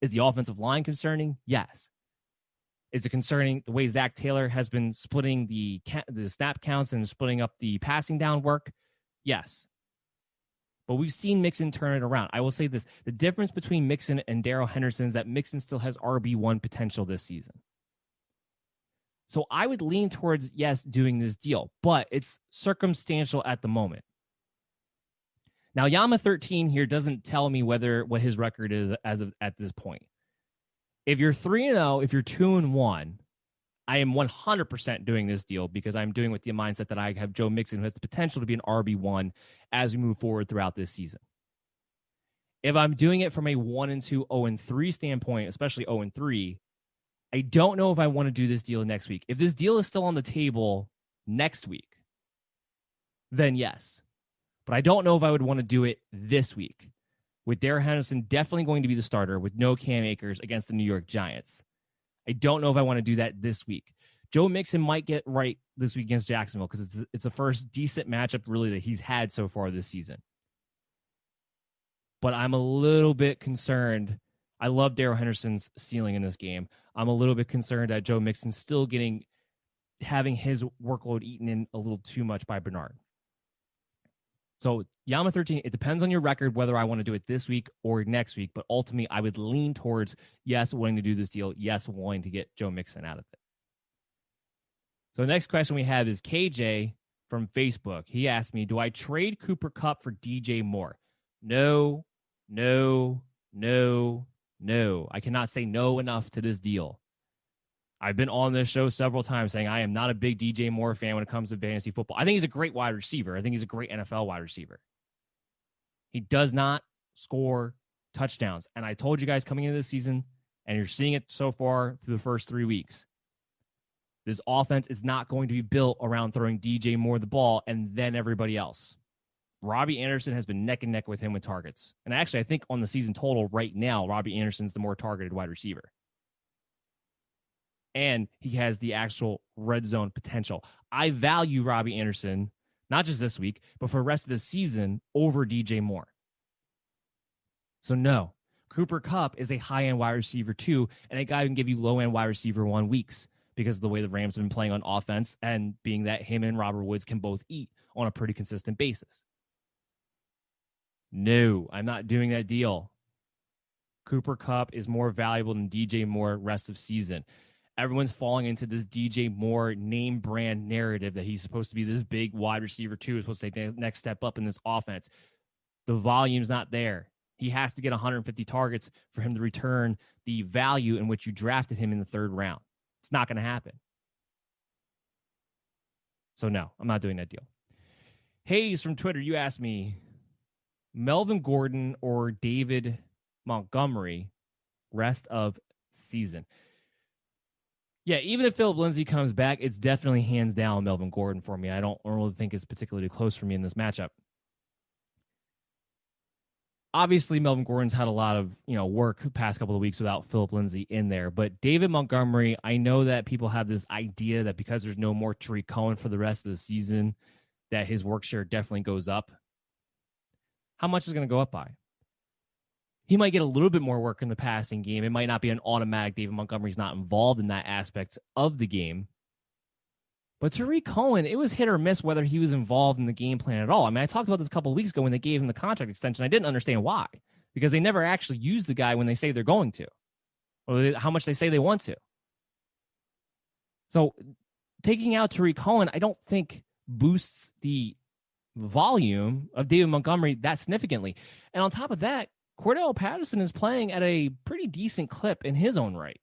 Is the offensive line concerning? Yes. Is it concerning the way Zach Taylor has been splitting the snap counts and splitting up the passing down work? Yes. But we've seen Mixon turn it around. I will say this. The difference between Mixon and Darrell Henderson is that Mixon still has RB1 potential this season. So I would lean towards, yes, doing this deal, but it's circumstantial at the moment. Now, Yama 13 here doesn't tell me what his record is at this point. If you're 3-0, if you're 2-1, I am 100% doing this deal because I'm doing with the mindset that I have Joe Mixon, who has the potential to be an RB1 as we move forward throughout this season. If I'm doing it from a 1-2, 0-3 standpoint, especially 0-3, I don't know if I want to do this deal next week. If this deal is still on the table next week, then yes. But I don't know if I would want to do it this week, with Darrell Henderson definitely going to be the starter with no Cam Akers against the New York Giants. I don't know if I want to do that this week. Joe Mixon might get right this week against Jacksonville because it's the first decent matchup really that he's had so far this season. But I'm a little bit concerned. I love Darrell Henderson's ceiling in this game. I'm a little bit concerned that Joe Mixon's still having his workload eaten in a little too much by Bernard. So Yama 13, it depends on your record whether I want to do it this week or next week, but ultimately I would lean towards, yes, wanting to do this deal, yes, wanting to get Joe Mixon out of it. So the next question we have is KJ from Facebook. He asked me, do I trade Cooper Kupp for DJ Moore? No. I cannot say no enough to this deal. I've been on this show several times saying I am not a big DJ Moore fan when it comes to fantasy football. I think he's a great wide receiver. I think he's a great NFL wide receiver. He does not score touchdowns. And I told you guys coming into this season, and you're seeing it so far through the first 3 weeks, this offense is not going to be built around throwing DJ Moore the ball and then everybody else. Robbie Anderson has been neck and neck with him with targets. And actually, I think on the season total right now, Robbie Anderson's the more targeted wide receiver. And he has the actual red zone potential. I value Robbie Anderson, not just this week, but for the rest of the season over DJ Moore. So no, Cooper Kupp is a high-end wide receiver too, and a guy who can give you low-end wide receiver 1 weeks because of the way the Rams have been playing on offense and being that him and Robert Woods can both eat on a pretty consistent basis. No, I'm not doing that deal. Cooper Kupp is more valuable than DJ Moore rest of season. Everyone's falling into this DJ Moore name brand narrative that he's supposed to be this big wide receiver too, is supposed to take the next step up in this offense. The volume's not there. He has to get 150 targets for him to return the value in which you drafted him in the 3rd round. It's not going to happen. So no, I'm not doing that deal. Hayes from Twitter, you asked me, Melvin Gordon or David Montgomery rest of season. Yeah, even if Philip Lindsay comes back, it's definitely hands down Melvin Gordon for me. I don't really think it's particularly close for me in this matchup. Obviously, Melvin Gordon's had a lot of work the past couple of weeks without Philip Lindsay in there. But David Montgomery, I know that people have this idea that because there's no more Tariq Cohen for the rest of the season, that his work share definitely goes up. How much is going to go up by? He might get a little bit more work in the passing game. It might not be an automatic David Montgomery's not involved in that aspect of the game. But Tariq Cohen, it was hit or miss whether he was involved in the game plan at all. I mean, I talked about this a couple of weeks ago when they gave him the contract extension. I didn't understand why, because they never actually use the guy when they say they're going to, or how much they say they want to. So taking out Tariq Cohen, I don't think boosts the volume of David Montgomery that significantly. And on top of that, Cordell Patterson is playing at a pretty decent clip in his own right.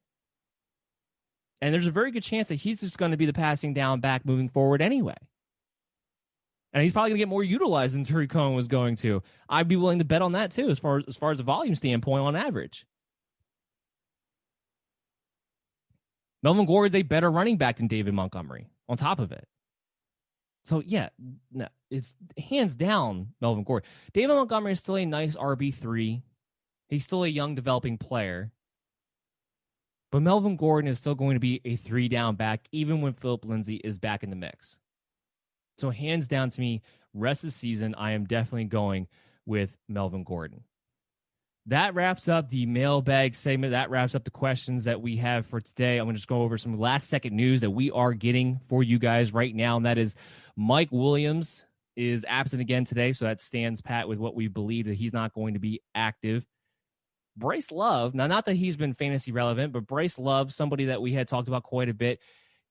And there's a very good chance that he's just going to be the passing down back moving forward anyway. And he's probably going to get more utilized than Tariq Cohen was going to. I'd be willing to bet on that too, as far as a volume standpoint on average. Melvin Gordon's a better running back than David Montgomery on top of it. So yeah, no, it's hands down Melvin Gordon. David Montgomery is still a nice RB3. He's still a young developing player. But Melvin Gordon is still going to be a 3-down back, even when Philip Lindsay is back in the mix. So hands down to me, rest of the season, I am definitely going with Melvin Gordon. That wraps up the mailbag segment. That wraps up the questions that we have for today. I'm going to just go over some last-second news that we are getting for you guys right now, and that is Mike Williams is absent again today, so that stands pat with what we believe that he's not going to be active. Bryce Love, now not that he's been fantasy relevant, but Bryce Love, somebody that we had talked about quite a bit,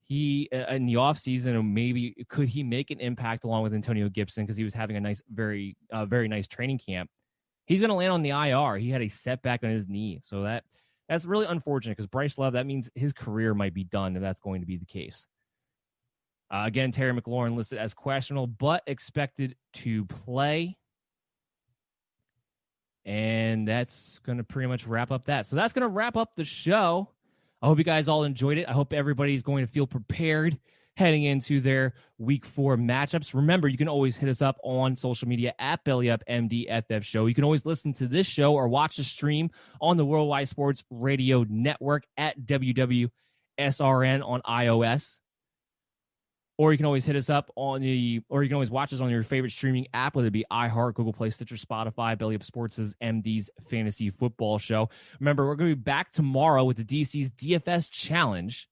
he in the offseason, maybe could he make an impact along with Antonio Gibson because he was having a nice, very nice training camp. He's going to land on the IR. He had a setback on his knee, so that's really unfortunate because Bryce Love, that means his career might be done if that's going to be the case. Again, Terry McLaurin listed as questionable, but expected to play. And that's going to pretty much wrap up that. So that's going to wrap up the show. I hope you guys all enjoyed it. I hope everybody's going to feel prepared heading into their Week 4 matchups. Remember, you can always hit us up on social media at BellyUpMDFF Show. You can always listen to this show or watch the stream on the Worldwide Sports Radio Network at WWSRN on iOS. Or you can always hit us up or you can always watch us on your favorite streaming app, whether it be iHeart, Google Play, Stitcher, Spotify, Belly Up Sports' MD's Fantasy Football Show. Remember, we're going to be back tomorrow with the DC's DFS Challenge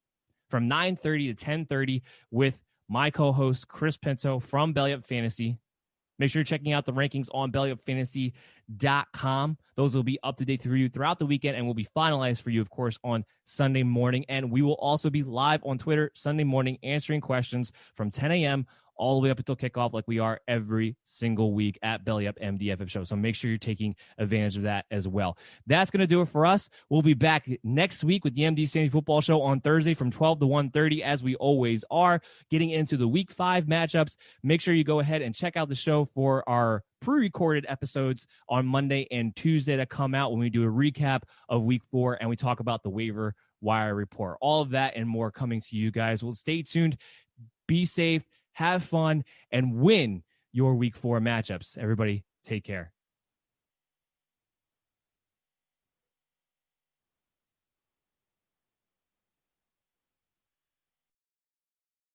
from 9:30 to 10:30 with my co-host, Chris Pinto from Belly Up Fantasy. Make sure you're checking out the rankings on bellyupfantasy.com. Those will be up to date for you throughout the weekend and will be finalized for you, of course, on Sunday morning. And we will also be live on Twitter Sunday morning answering questions from 10 a.m. all the way up until kickoff like we are every single week at Belly Up MDFF Show. So make sure you're taking advantage of that as well. That's going to do it for us. We'll be back next week with the MD's Fantasy Football Show on Thursday from 12 to 1:30, as we always are, getting into the Week 5 matchups. Make sure you go ahead and check out the show for our pre-recorded episodes on Monday and Tuesday that come out when we do a recap of Week 4 and we talk about the waiver wire report. All of that and more coming to you guys. Well, stay tuned. Be safe. Have fun and win your Week 4 matchups. Everybody, take care.